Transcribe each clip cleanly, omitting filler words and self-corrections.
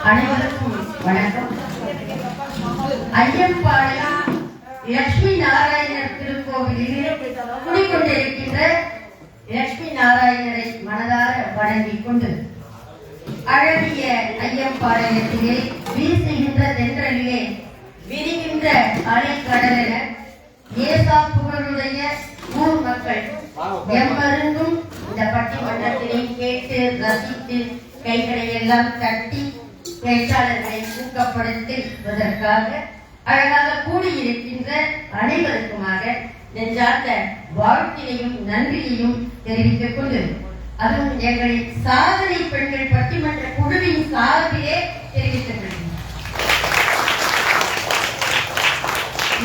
அனைவருக்கும் வணக்கம். ஐயம்பாளையம் லட்சுமி நாராயணர் திருக்கோவிலில் குடிக்கொண்டிருக்கின்ற லட்சுமி நாராயணரை மனதார வணங்கிக் கொண்டு அழகிய ஐயம்பாளையத்திலே வீசுகின்ற தென்றலிலே விரிகின்ற அலைக்கடலென ஏசா புகழுடைய ஊர் மக்கள் எம்மருந்தும் இந்த பட்டிமன்றத்தினை கேட்டு ரசித்து கைகளை எல்லாம் தட்டி பேச்சாளர்களை ஊக்கப்படுத்துவதற்காக அழகாக கூடியிருக்கின்ற அனைவருக்குமாக நெஞ்சார்ந்த வாழ்க்கையையும் நன்றியையும் தெரிவித்துக் கொண்டு அதுவும் எங்களை சாதனை பெண்கள் பட்டிமன்ற குழுவின் சார்பிலே தெரிவித்துக் கொள்கிறேன்.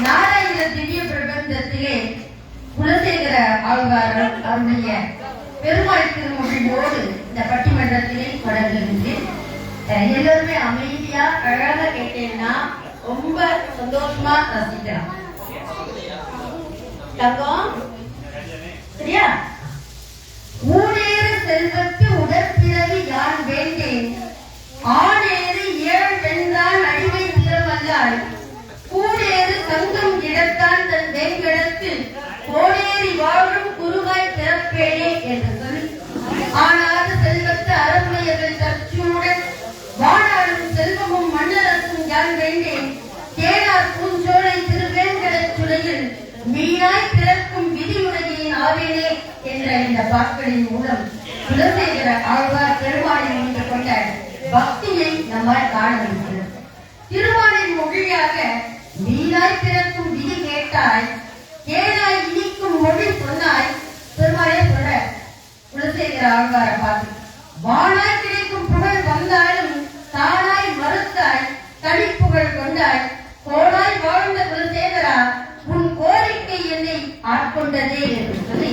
நாராயண திவ்ய பிரபந்தத்திலே குலசேகர ஆழ்வார் அவருடைய பெருமாள் திருமொழியோடு இந்த பட்டிமன்றத்திலே தொடங்குகின்றேன். எல்லாருமே அமைதியா அழகா கேட்டேன்னா ரொம்ப சந்தோஷமா ரசிக்கலாம். தங்கம் சரியா? ஊடேறு செல்வத்து உடற்பிறவி யான் வேண்டேன், ஆடேறு ஏழ் வென்றான் அடிமை திறமல்லாய், கூடேறு தங்கம் இடத்தான் தன் வேங்கடத்து கோடேறி வாழும் குருவாய் பிறப்பேனே என்று சொல்லி ஆனாத செல்வத்து அறமுறையர்கள் தற்சூடன் வாழாடும் செல்வமும் மன்னரசும் யான் வேண்டேன், தேனார் பூஞ்சோலை திருவேங்கட சுளையில் மீனாய் பிறக்கும் விதிமுறையின் ஆவேனே என்ற இந்த பாக்களின் மூலம் குலசேகர ஆழ்வார் பெருமாளின் மீது கொண்ட பக்தியை நம்மால் காண முடிகிறது. திருமாலின் மொழியாக மீனாய் பிறக்கும் விதி கேட்டாய், தேனாய் இனிக்கும் மொழி சொன்னாய். பெருமாளே சொல்ற குலசேகர ஆழ்வார பார்த்து, வானாய் கிடைக்கும் புகழ் வந்தாலும் தானாய் மறுத்தாய், தனிப்புகழ் கொண்டாய், கோடாய் வாழ்ந்த குலசேகரா உன் கோரிக்கை என்னை ஆட்கொண்டதே என்று சொல்லி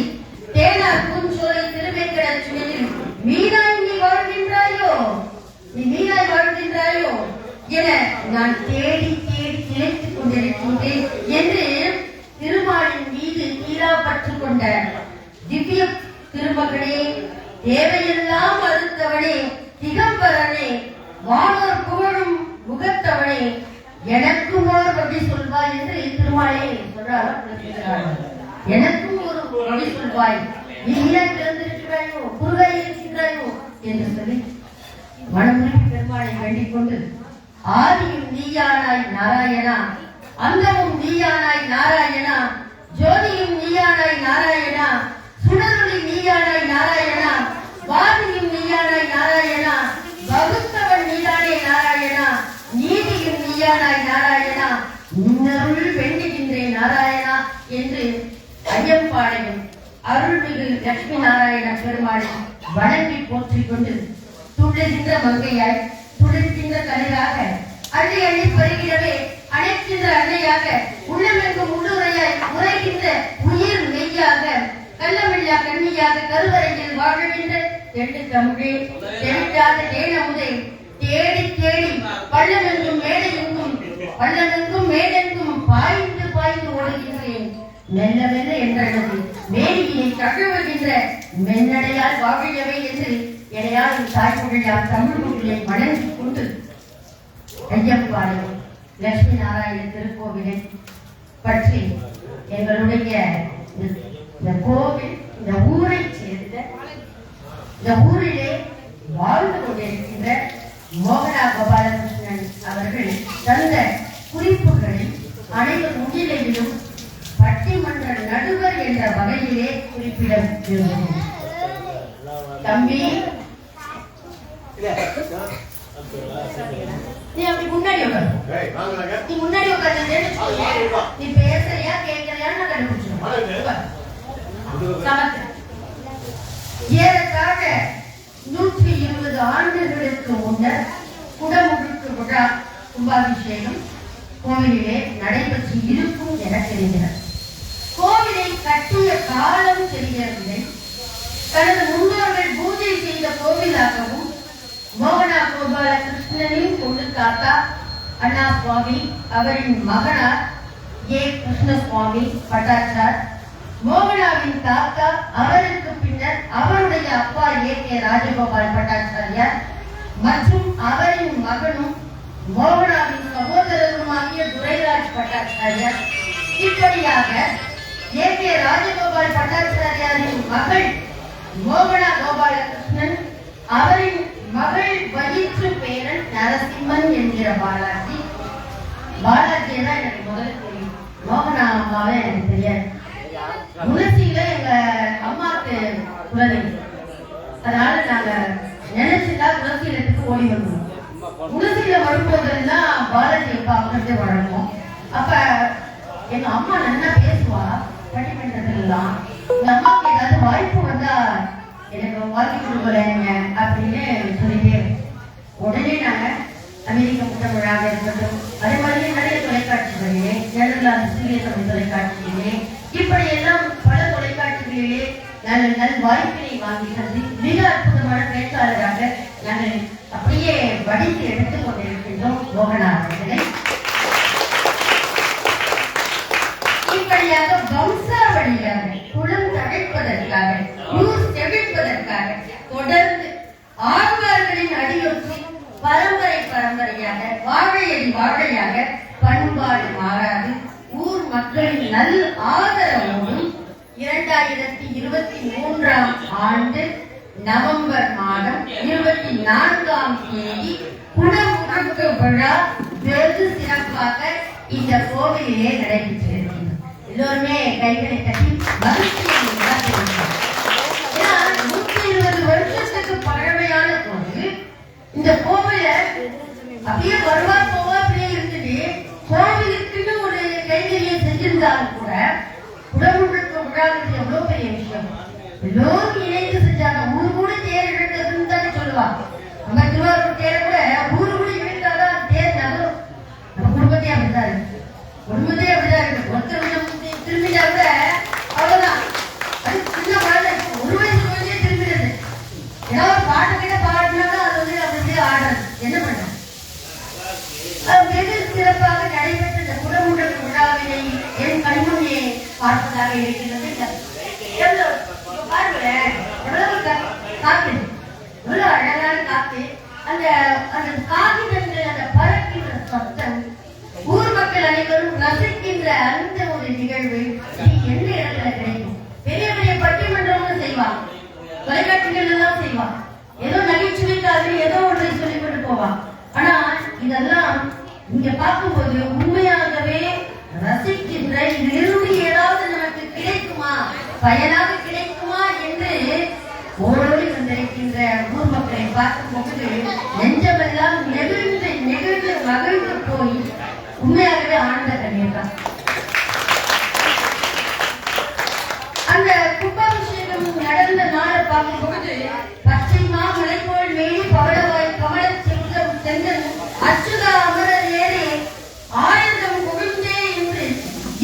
தேனார் பூஞ்சோலை திருவேங்கட சுனையில் மீனாய் நீ வாழ்கின்றாயோ, நீ மீனாய் வாழ்கின்றாயோ என நான் தேடி தேடி திளைத்துக் கொண்டிருக்கின்றேன் என்று திருமாலின் மீது தீரா பற்று கொண்ட திவ்ய திருமகனே, தேவையெல்லாம் மறுத்தவனே, திகம்பரனே, வானோர் புகழும் முகத்தவனே, எனக்கும் ஒரு வழி சொல்வாய் என்று திருமாலே சொல்றார். எனக்கும் ஒரு வழி சொல்வாய், நீ திறந்திருக்கிறாயோ, குருவாய் இருக்கின்றாயோ என்று சொல்லி மனமுறை பெருமாளை வேண்டிக் கொண்டு ஆதியும் நீயானாய் நாராயணா, அந்தமும் நீயானாய் நாராயணா, ஜோதியும் நீயானாய் நாராயணா, சுடரொளி நீயானாய் நாராயணா, வாதியும் நீயானாய் நாராயணா, வகுத்தவன் நீதானே நாராயணா, நீதியும் நீயானாய் நாராயணா, நின்னருள் வேண்டுகின்றேன் நாராயணா என்று ஐயம்பாளையம் அருள்மிகு லட்சுமி நாராயண பெருமாளை வணங்கி போற்றிக் கொண்டு துள்ளுகின்ற மங்கையாய் துளிர்கின்ற கதிராக அள்ளி அள்ளி பருகிடவே அணைக்கின்ற அன்னையாக உள்ளமெங்கும் உள்ளுரையாய் உரைகின்ற உயிர் மெய்யாக கள்ளமில்லா கண்ணியாக கருவறையில் வாழுகின்ற தெட்டு தமிழே தெளிக்காத தேனமுதே தேடி தேடி பள்ளமெங்கும் மேடையெங்கும் பள்ளமெங்கும் மேடெங்கும் பாய்ந்து பாய்ந்து ஓடுகின்றேன், மெல்ல மெல்ல என்றது மேடியினை தழுவுகின்ற மென்னடையால் வாழியவை என்று எனையால் தாய்மொழியால் தமிழ் மொழியை வணங்கிக் கொண்டு ஐயம்பாளையம் லட்சுமி நாராயண திருக்கோவிலை பற்றி எங்களுடைய இந்த கோவில் இந்த ஊரை சேர்ந்த இந்த ஊரிலே வாழ்ந்து கொண்டிருக்கின்ற மோகனா கோபாலகிருஷ்ணன் அவர்கள் தந்த குறிப்புகளில் அனைவர் முன்னிலையிலும் பட்டிமன்ற நடுவர் என்ற வகையிலே குறிப்பிட விரும்புகிறேன். தம்பி, நீ அப்படி முன்னாடி உட்காரு. நீ முன்னாடி உட்கார்ந்து நீ பேசுறியா கேட்கறியான்னு நான் கண்டுபிடிச்சிருவேன். ஏறத்தாழ 120 ஆண்டுகளுக்கு முன்னர் குடமுழுக்கு விழா கும்பாபிஷேகம் கோவிலிலே நடைபெற்று இருக்கும் என தெரிகிறது. கோவிலை கட்டிய காலம் தெரியவில்லை. தனது முன்னோர்கள் பூஜை செய்த கோவிலாகவும் மோகனா கோபாலகிருஷ்ணனின் கொண்டு தாத்தா அண்ணா சுவாமி அவரின் மகனார் ஏ கிருஷ்ணசுவாமி பட்டாச்சார், மோகனாவின் தாத்தா அவருக்கு பின்னர் அவருடைய அப்பா ஏ.கே. ராஜகோபால் பட்டாச்சாரியார் மற்றும் அவரின் மகனும் மோகனாவின் சகோதரருமாகிய துரைராஜ் பட்டாச்சாரியார், இப்படியாக ஏ.கே. ராஜகோபால் பட்டாச்சாரியாரின் மகள் மோகனா கோபாலகிருஷ்ணன், அவரின் மகள் வயிற்று பேரன் நரசிம்மன் என்கிற பாலாஜி. பாலாஜியை தான் எனக்கு முதல்ல தெரியும், மோகனா அம்மாவே எனக்கு தெரியாது. முனசியில எங்க அம்மாவுக்கு குலதெய்வம், அதனால நாங்க நினைச்சுட்டா துளசியிலத்துக்கு ஓடி வருவோம். முனசியில வரும்போதெல்லாம் பாலாஜியை பார்க்கறதே வழங்கும். அப்ப எங்க அம்மா நல்லா பேசுவா பட்டிமன்றத்துலாம். எங்க அம்மாவுக்கு ஏதாவது வாய்ப்பு வந்தா எனக்கு வாங்கி கொடுக்கலைங்க அப்படின்னு சொல்லிட்டே உடனே நாங்க அமெரிக்க முத்தமிழாக இருக்கட்டும், அதே மாதிரி நிறைய தொலைக்காட்சிகளிலே, நெதர்லாந்து சீரிய தமிழ் தொலைக்காட்சியிலே, இப்படி எல்லாம் பல தொலைக்காட்சிகளிலே நாங்கள் வாய்ப்பினை வாங்கி தந்து மிக அற்புதமான பேச்சாளராக நாங்கள் அப்படியே வடித்து எடுத்துக் கொண்டிருக்கின்றோம் மோகனா அவர்களை. இப்படியாக வம்சாவளியாக குளம் தழைப்பதற்காக, ஊர் செழிப்பதற்காக தொடர்ந்து ஆழ்வார்களின் அடியொற்றி பரம்பரை பரம்பரையாக வாழையடி வாழையாக பண்பாடு மாறாது ஊர் மக்களின் நல் ஆதரவோடும் 2023ஆம் ஆண்டு நவம்பர் மாதம் 24ஆம் தேதி குடமுழுக்கு விழா வெகு சிறப்பாக இந்த கோவிலிலே நடைபெற்றிருக்கிறது. எல்லோருமே கைகளை கட்டி மகிழ்ச்சியை 120 வருஷத்துக்கு பழமையான கோவில். இந்த கோவில அப்படியே வருவா போவா அப்படியே இருந்துட்டு கோவிலுக்குன்னு ஒரு கைங்கரியம் செஞ்சிருந்தாலும் கூட குடமுழுக்கு விழாங்கிறது எவ்வளவு பெரிய விஷயம். எல்லோரும் இணைந்து செஞ்சாங்க. ஊரு கூட தேர் இழுத்ததுன்னு தானே சொல்லுவாங்க. நம்ம திருவாரூர் தேரை கூட ஊரு கூட இழுத்தாதான் தேர் நகரும். நம்ம குடும்பத்தையே அப்படிதான் இருக்கு, குடும்பத்தையே அப்படிதான் இருக்கு. ஒருத்தர் திரும்பிட்டா கூட அவ்வளவுதான். அது சின்ன குழந்தை, ஒரு வயசு குழந்தையே திரும்பிடுது. ஏதாவது பாட்டு கிட்ட பாடினாலும் அது வந்து அப்படியே ஆடுறது. என்ன பண்றது? வெகு சிறப்பாக நடைபெற்ற இந்த குடமுழுக்கு விழாவினை என் கண்முன்னே பார்ப்பதாக இருக்கிறது. பாருங்களேன், காத்து எவ்வளவு அழகான காத்து. அந்த அந்த காகிதங்கள் அந்த பறக்கின்ற சத்தம், ஊர் மக்கள் அனைவரும் ரசிக்கின்ற அந்த ஒரு நிகழ்வு எந்த இடத்துல கிடைக்கும்? பெரிய பெரிய பட்டிமன்றமும் செய்வாங்க, தொலைக்காட்சிகள் எல்லாம் செய்வாங்க, ஏதோ நகைச்சுவைக்காக ஏதோ ஒன்றை சொல்லிக் கொண்டு போவாங்க. ஆனா இதெல்லாம் இங்க பார்க்கும்போது உண்மையாகவே ரசிக்கின்ற, இதிலிருந்து ஏதாவது நமக்கு கிடைக்குமா, பயனாக கிடைக்குமா என்று ஓடோடி வந்திருக்கின்ற ஊர் மக்களை பார்க்கும்போது நெஞ்சமெல்லாம் நெகிழ்ந்து நெகிழ்ந்து மகிழ்ந்து போய் உண்மையாகவே ஆனந்த கண்ணீர் தான். அந்த கும்பாபிஷேகம் நடந்த நாளை பார்க்கும்போது பச்சை மாமலை போல் மேலி பவளவாய் கமல செல்வம் செங்கல் அச்சுதா அமரர் ஏறி ஆயுதம் கொழுந்தே என்று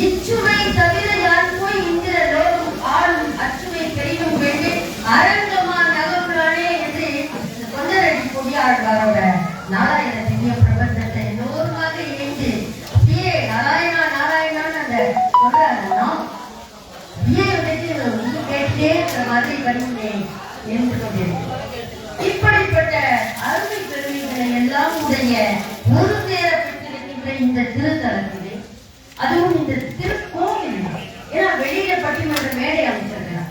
இச்சுவை தவிர யார் போய் இந்திர லோகம் ஆளும் அச்சுவை பெரியும் வேண்டி அரங்கமா நகருளானே என்று தொண்டரடி கொடியாழ்வாரோட நாராயண திவ்ய பிரபந்தத்தை எல்லோருமாக இணைந்து அப்படியே நாராயணா நாராயணான்னு அந்த சொல்றாங்க. கேட்டே இருக்கிற மாதிரி கண்முன்னே இருந்து கொண்டிருக்கிறோம். இப்படிப்பட்ட அருமை பெருமைகளை எல்லாம் உடைய ஒரு சேரப்பட்டிருக்கின்ற இந்த திருத்தலத்திலே, அதுவும் இந்த திருக்கோவில், ஏன்னா வெளியில பட்டிமன்ற மேடை அமைச்சிருக்கிறார்,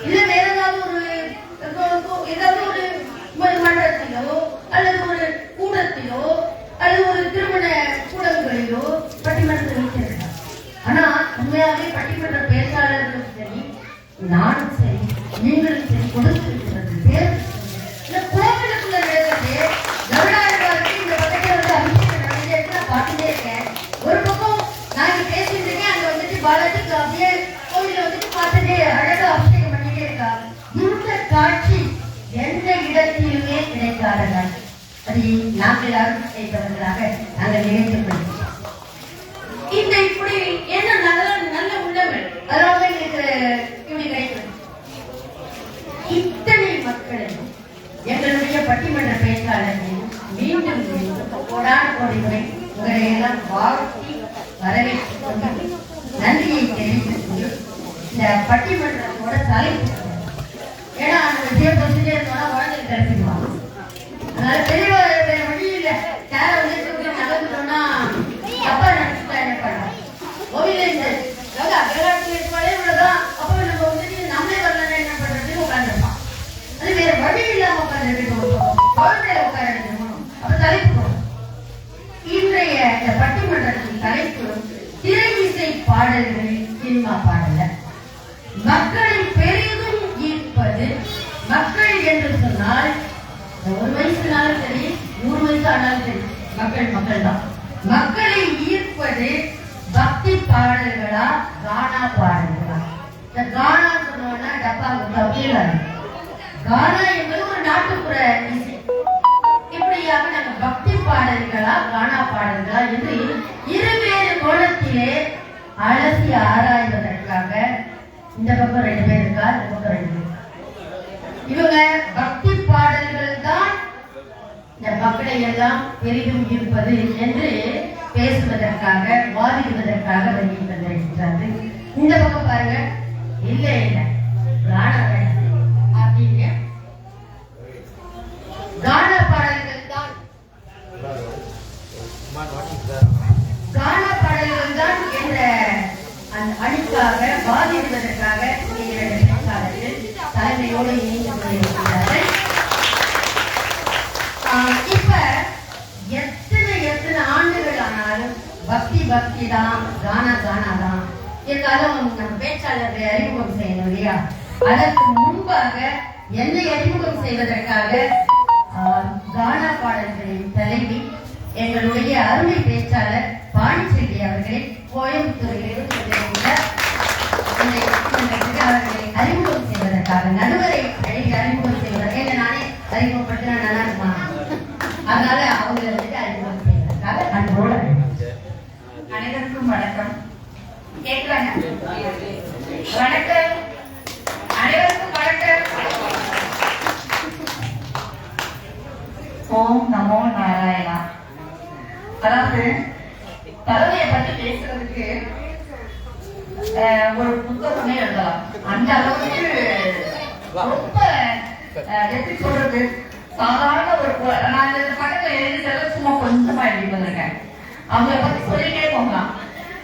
இல்ல வேற ஏதாவது ஒரு மன்றத்திலோ அல்லது ஒரு கூடத்திலோ அல்லது ஒரு திருமண கூடங்களிலோ பட்டிமன்றத்தை வைத்திருக்கிறார். ஆனா உண்மையாவே பட்டிமன்ற பேச்சாளர்களும் சரி, நானும் சரி, நீங்களும் சரி கொடுத்திருக்கிறது பேர் இந்த கோவிலுக்குள்ள இருக்கிறது. கருடாழ்வாருக்கு இந்த பக்கத்துல வந்து அபிஷேகம் நடந்துட்டு நான் பார்த்துட்டே இருக்கேன். ஒரு பக்கம் நான் பேசிட்டு இருக்கேன், அங்க வந்துட்டு பாலாஜிக்கு அப்படியே கோவில வந்துட்டு பார்த்துட்டே அழகா அபிஷேகம் பண்ணிட்டே இருக்கா. இந்த காட்சி எந்த இடத்திலுமே கிடைக்காத காட்சி. அது நாங்கள் யாரும் செய்தவர்களாக நாங்கள் நினைத்துக் கொள்கிறோம். இந்த இப்படி என்ன நல்ல நல்ல உள்ளவர்கள், அதனால எங்களுக்கு இப்படி கிடைக்கிறது. இத்தனை மக்களையும் எங்களுடைய பட்டிமன்ற பேச்சாளர்களையும் மீண்டும் கோடான கோடி முறை உங்களை எல்லாம் வாழ்த்தி வரவேற்று நன்றியை தெரிவித்துக் கொண்டு இந்த பட்டிமன்றத்தோட தலைப்பு ஏன்னா அந்த விஷயம் சொல்லிட்டே இருந்தோம்னா குழந்தை கிடைச்சிடுவாங்க. அதனால தெளிவா வேற வழி இல்லை. சேர வந்து நடந்துட்டோம்னா அப்பா நினைச்சுட்டா என்ன பண்ணலாம்? கோவிலே விளையாட்டு இருப்பாலே இவ்வளவுதான். அப்ப நம்ம வந்துட்டு நம்மளே வரலன்னா என்ன பண்றதுன்னு உட்காந்துருப்பான். அது வேற வழி இல்லாம உட்காந்து குழந்தைய உட்கார எடுக்கணும். அப்ப தலைப்பு இன்றைய பட்டிமன்றத்தின் தலைப்பு திரை இசை பாடல்களில் சினிமா பாடல. மக்களை பெரிதும் ஈர்ப்பது. மக்கள் என்று சொன்னால் 1 வயசுனாலும் சரி 100 வயசு ஆனாலும் சரி மக்கள் தான். மக்களை ஈர்ப்பது பக்தி பாடல்களா கானா பாடல்களா? இந்த கானா சொன்னோம்னா டப்பா அப்படியே கானா என்பது ஒரு நாட்டுப்புற இசை. இப்படியாக நம்ம பக்தி பாடல்களா கானா பாடல்களா என்று இருவேறு கோணத்திலே அலசி ஆராய்வதற்காக இந்த பக்கம் 2 பேர் இருக்கா, இந்த பக்கம் 2 பேர். இவங்க பக்தி பாடல்கள் தான் இந்த மக்களை எல்லாம் பெரிதும் இருப்பது என்று பேசுவதற்காக வாதிடுவதற்காக வருகின்றார்கள். இந்த பக்கம் பாருங்க, இல்ல இல்ல கானா அப்படின்னு கானா பாடல்கள் தான் என்ற அந்த அணிக்காக வாதிடுவதற்காக தலைமையோடு இணைந்து கொண்டிருக்கிறார்கள். இப்ப எத்தனை ஆண்டுகள் ஆனாலும் பக்தி தான், கானா தான். இருந்தாலும் நம்ம பேச்சாளர்களை அறிமுகம் செய்யணும் இல்லையா? அதற்கு முன்பாக என்னை அறிமுகம் செய்வதற்காக கானா பாடல்களின் தலைவி எங்களுடைய அருமை பேச்சாளர் பாண்டிச்செல்வி அவர்களை கோயம்புத்தூரில் அவர்களை அறிமுகம் செய்வதற்காக நடுவரை அறிமுகம் செய்வதற்காக நானே அறிமுகப்பட்டு நான் நல்லா இருக்குமா? அதனால அவங்களை வந்துட்டு அறிமுகம் செய்வதற்காக அன்போடு அனைவருக்கும் வணக்கம். கேட்கலாங்க? வணக்கம், அனைவருக்கும் வணக்கம். ஓம் நமோ நாராயணா. அதாவது தலைமையை பற்றி பேசுறதுக்கு ஒரு புத்தகமே எழுதலாம். அந்த அளவுக்கு ரொம்ப எப்படி சொல்றது, சாதாரண ஒரு நான் இந்த பக்கத்துல எழுதி செல்ல சும்மா கொஞ்சமா எழுதி வந்திருக்கேன். அவங்களை பத்தி சொல்லிட்டே போகலாம்.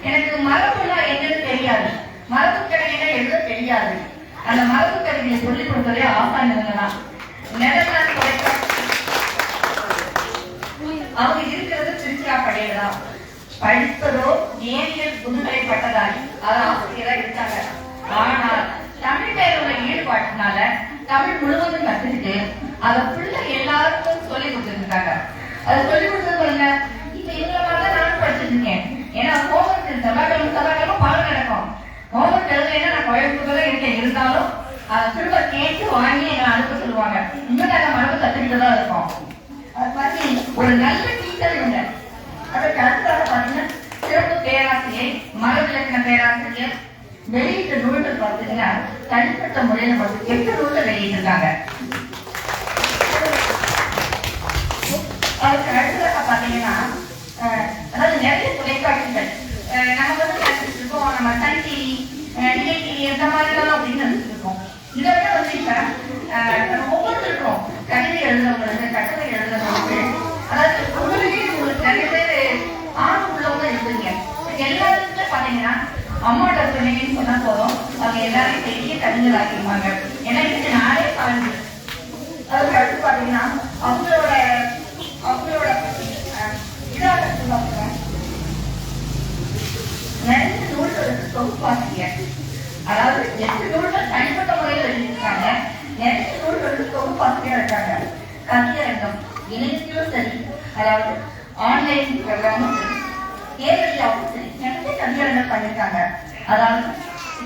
எனக்கு மரபுனா என்னன்னு தெரியாது, மரபு கல்வினா எழுத தெரியாது. அந்த மரபு கல்வியை சொல்லிக் கொடுத்ததே ஆசானிருந்தா நெதர்லாந்து அவங்க இருக்கிறது திருச்சிராப்பள்ளியில தான். படிப்பதோ நேரியல் புதுநிலை பட்டதாரி, அது ஆசிரியரா இருக்காங்க. ஆனால் தமிழ் மேல உள்ள ஈடுபாட்டினால தமிழ் முழுவதும் கத்துக்கிட்டு அதை ஃபுல்லா எல்லாருக்கும் சொல்லி கொடுத்துருக்காங்க. அதை சொல்லி கொடுத்தது சொல்லுங்க. இப்ப இவங்கள மாதிரிதான் நானும் படிச்சுட்டு இருக்கேன். ஏன்னா ஹோம்ஒர்க் செவ்வாய்க்கிழமை பாடம் நடக்கும். ஹோம்ஒர்க் எழுதுனா நான் கோயம்புத்தூர்ல இருக்கேன். இருந்தாலும் அதை திரும்ப கேட்டு வாங்கி எங்களை அனுப்ப சொல்லுவாங்க. இன்னும் நாங்க மரபு கத்துக்கிட்டு தான் இருக்கோம். அது மாதிரி ஒரு நல்ல டீச்சர் இவங்க. அதற்கு அடுத்ததாக பாத்தீங்கன்னா சிறப்பு பேராசிரியை, மரபிலக்கண பேராசிரியர். வெளியிட்ட நூல்கள் பார்த்தீங்கன்னா தனிப்பட்ட முறையில 8 நூல்கள் வெளியிட்டிருக்காங்க. அதுக்கு அடுத்ததாக பாத்தீங்கன்னா அதாவது நிறைய தொலைக்காட்சிகள் நம்ம நினைச்சிட்டு இருக்கோம். நம்ம சன் டிவி, விஜய் டிவி எந்த மாதிரிலாம் அப்படின்னு நினைச்சிட்டு இருக்கோம். இதை விட இப்ப ஒவ்வொருத்தருக்கும் கவிதை எழுதுறவங்களுக்கு, கட்டுரை எழுதுறவங்களுக்கு, அதாவது உங்களுக்கு நிறைய பேர் ஆர்வம் உள்ளவங்க இருக்குங்க. எல்லாருக்குமே பாத்தீங்கன்னா அம்மாட்ட சொன்னீங்கன்னு சொன்னா போதும், அவங்க எல்லாரையும் பெரிய கவிஞர் ஆக்கிடுவாங்க. ஏன்னா இதுக்கு நாளே சார்ந்து. அதுக்கு அடுத்து பாத்தீங்கன்னா அவங்களோட இதாக சொல்லுவாங்க. நிறைய நூல்களுக்கு தொகுப்பாசிரியர், அதாவது 8 நூல்கள் தனிப்பட்ட முறையில் எழுதியிருக்காங்க. நிறைய நூல்களுக்கு தொகுப்பாசிரியர் இருக்காங்க. கவியரங்கம் இணையத்திலும் சரி, அதாவது ஆன்லைன் ப்ரோக்ராமும் சரி, நேரடியாகவும் சரி, நிறைய கவியரங்கம் பண்ணியிருக்காங்க. அதாவது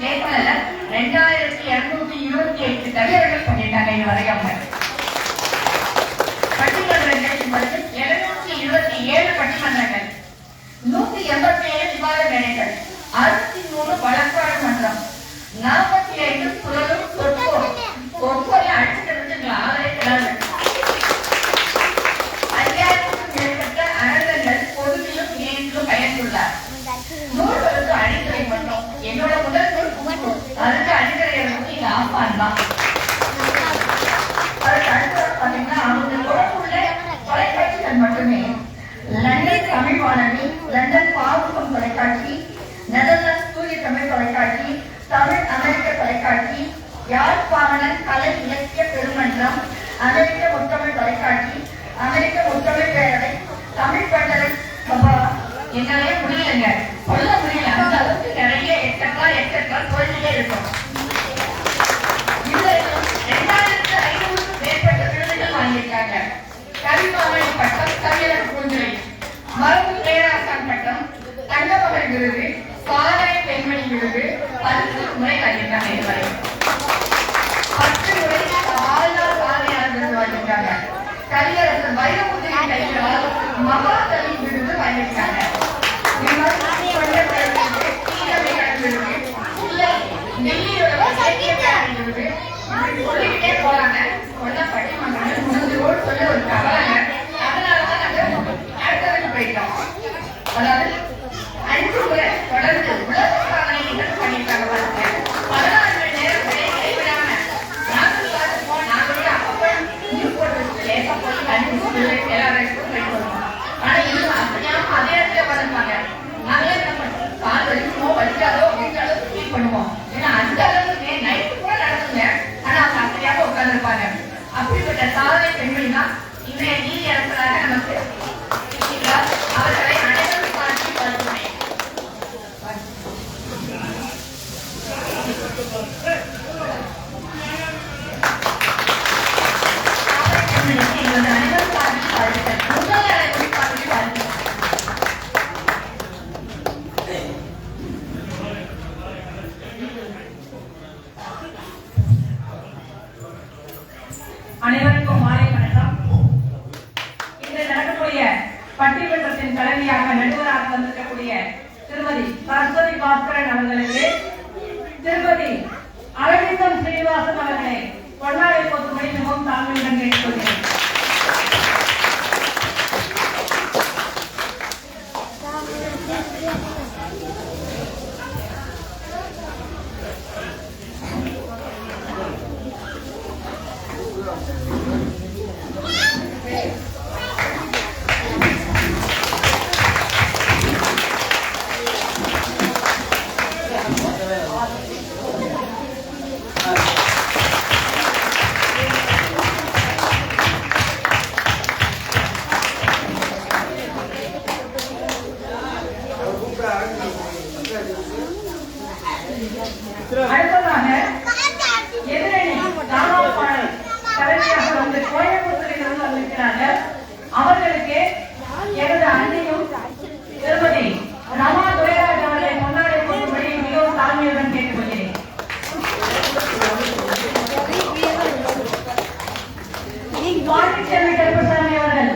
லேபனில் 2228 கவியரங்கம் பண்ணியிருக்காங்க. இது வரைக்கும் பட்டிமன்றங்கள் 727 பட்டிமன்றங்கள், 187 விவாத மேடைகள், 63 வழக்காடு மன்றம், 45 சுழலும் சொற்பொழி அழைச்சிட்டு ஆதரவு 5000க்கும் மேற்பட்ட அரங்கங்கள் பொதுவிலும் இணையத்திலும் பயந்துள்ளார். நூல்களுக்கு அடித்துறை மட்டும் என்னோட முதல் நூல். அதுக்கு அடித்துறை எழுதும் எங்க ஆப்பான் தான். மருது பேராசான் பட்டம், தங்கமகள் விருது, சாதனை பெண்மணி விருது 10 முறை வாங்கியிருக்காங்க. இதுவரை 10 முறை வாழ்நாள் சாதனையாளர் விருது வாங்கியிருக்காங்க. கவியரசர் வைரமுத்துவின் கைகளால் மகாகவி விருது வாங்கியிருக்காங்க. சொல்லிக்கிட்டே போறாங்க. சொல்ல பட்டிமன்றங்கள் முடிஞ்சோடு சொல்ல ஒரு கவலைங்க. அதனாலதான் நாங்க அடுத்ததுக்கு போயிட்டோம். அதாவது 5 முறை தொடர்ந்து உலக சாதனை நிகழ்ச்சி பண்ணியிருக்காங்க பாருங்க. 16 மணி நேரம் கைவிடாம நாங்களும் அப்பப்ப நீர் போட்டு வச்சு லேசா போட்டு தண்ணி எல்லாரும் போயிட்டு வருவோம். ஆனா இன்னும் அப்படியாம அதே இடத்துல உட்காந்துருப்பாங்க. நாங்களே என்ன பண்ணுவோம், கால் வலிக்குமோ வலிக்காதோ அப்படின்ற அளவுக்கு ஃபீல் பண்ணுவோம். ஏன்னா அந்த அளவுக்கு நைட்டு கூட நடக்குங்க. ஆனா அவங்க அப்படியாக உட்கார்ந்துருப்பாங்க. அப்படிப்பட்ட சாதனை பெண்மணி தான் இன்றைய நீதி அரசராக நமக்கு அவர்களை அனைவரும் பார்த்து வாழ்த்துவேன். அனைவரும் பார்த்து வாழ்த்துக்கள். முதல் அனைவரும் பார்த்து வாழ்த்துக்கள். அனைவருக்கும் மாலை வணக்கம். இன்று நடக்கக்கூடிய பட்டிமன்றத்தின் தலைவியாக நடுவராக வந்திருக்கக்கூடிய திருமதி சரஸ்வதி பாஸ்கரன் அவர்களுக்கு, திருமதி அரவிந்தம் ஸ்ரீனிவாசன் அவர்களை பொன்னாடை போற்றும்படி மிகவும் தாழ்மையுடன் கேட்டுக்கொள்கிறேன். அடுத்ததாக எதிரணி தாராபாளையம் தலைமையாக வந்து கோயம்புத்தூரிலிருந்து வந்திருக்கிறார்கள். அவர்களுக்கு எனது அன்னையும் திருமதி ரமா துரைராஜ் அவர்களை கொண்டாடி போகும்படி மிகவும் தாழ்மையுடன் கேட்டுக்கொள்கிறேன். பாண்டிச்சேரி கருப்பசாமி அவர்கள்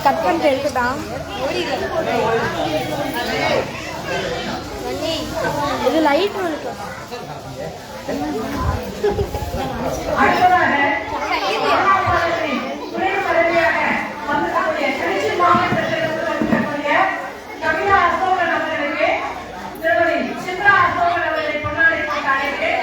கட் பண்ணிட்டு எடுத்துட்டான். இது லைட் இருக்கு. அடுத்ததாக துணை தலைவியாக வந்திருக்கக்கூடிய திருச்சி மாவட்டத்திலிருந்து வந்திருக்கக்கூடிய கவிதா அசோகன் அவர்களுக்கு திருமதி சித்ரா அசோகன் அவர்களை கொண்டாடி போட்டு அழைக்கிறேன்.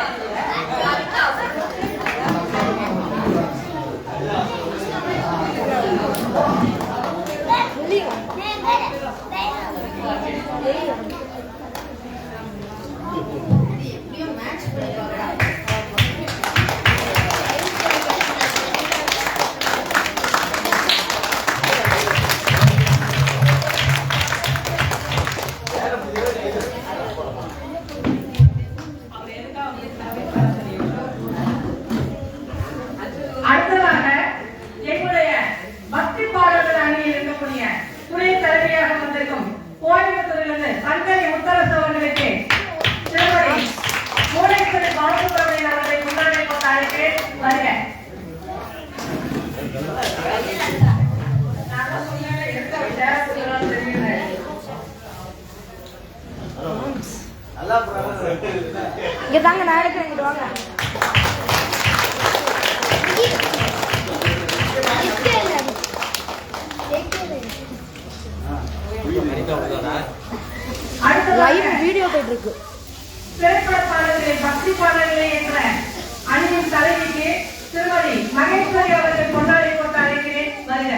அடுத்ததாக எங்களுடைய பக்தி பாடல்கள் அணியில் இருக்கக்கூடிய துணை தலைவியாக வந்திருக்கும் கோயம்புத்தூரிலிருந்து சங்கரி முத்தரசு அவர்களுக்கு திருமதி மூளைக்கரை பாலசுப்ரமணியன் அவர்களை கொண்டாடி போட்டு அழைக்கிறேன். வருக. இங்க தாங்க நான் எடுக்கிறேன். இங்கிட்டு வாங்க. லைவ் வீடியோ போயிட்டு இருக்கு. திரைப்பட பாடல்களை பக்தி பாடல்களை என்ற அணியின் தலைவிக்கு திருமதி மகேஸ்வரி அவர்கள் கொண்டாடி போட்டு அழைக்கிறேன். வருக.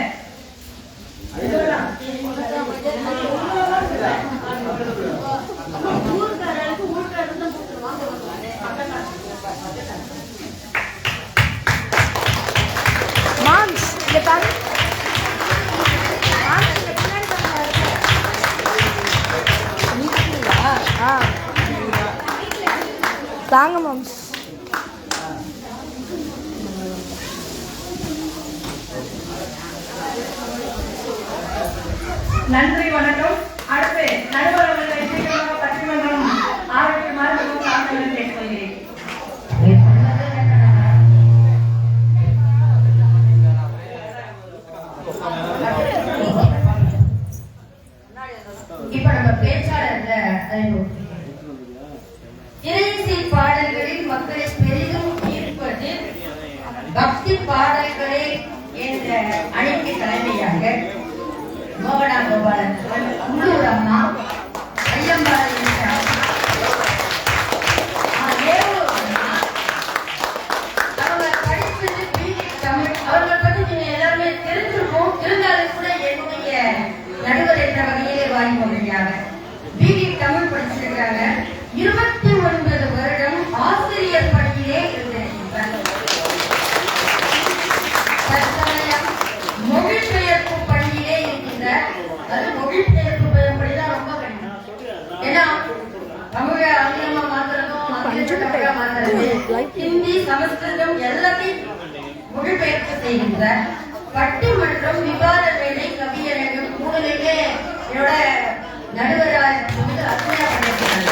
மாம்ஸ் இங்க பாரு. மாம்ஸ் இங்க பின்னாடி பாரு. தாங்க மாம்ஸ். நன்றி, வணக்கம். அடுத்து நடுவர் அவர்களை சீக்கிரமாக பட்டிமன்றம் ஆரோக்கியமாக கேட்டுக்கொள்கிறேன். இப்ப நம்ம பேச்சாளர்ல இறையிசை பாடல்களில் மக்களை பெரிதும் ஈர்ப்பது பக்தி பாடல்களே என்ற அணிக்கு தலைமையாக மோகனா கோபாலன், உள்ளூர் அம்மா, ஐயம்பாறை அவங்க படித்தது பிஜி தமிழ். அவர்கள் பற்றி நீங்க எல்லாருமே தெரிஞ்சிருக்கும். இருந்தாலும் கூட என்னுடைய நடுவர் என்ற வகையிலே வாங்கி கொண்டிருக்காங்க. பிஜி தமிழ் படிச்சிருக்காங்க. 29 வருடம் ஆசிரியர் பணியிலே இருந்திருக்கிறார். தற்சமயம் மொழிபெயர்ப்பு பணியிலே இருக்கின்றார். அது மொழிபெயர்ப்பு படிதான் ரொம்ப கடினம். ஏன்னா தமிழ ஆங்கிலமா மாத்துறதும் ஆங்கிலத்தை தமிழா மாத்துறது, ஹிந்தி சமஸ்கிருதம் எல்லாத்தையும் மொழிபெயர்ப்பு செய்கின்றார். பட்டிமன்றம், விவாத வேலை, கவியரங்கம் மூணுலையுமே என்னோட நடுவராக அருமையா பண்ணியிருக்கிறாங்க.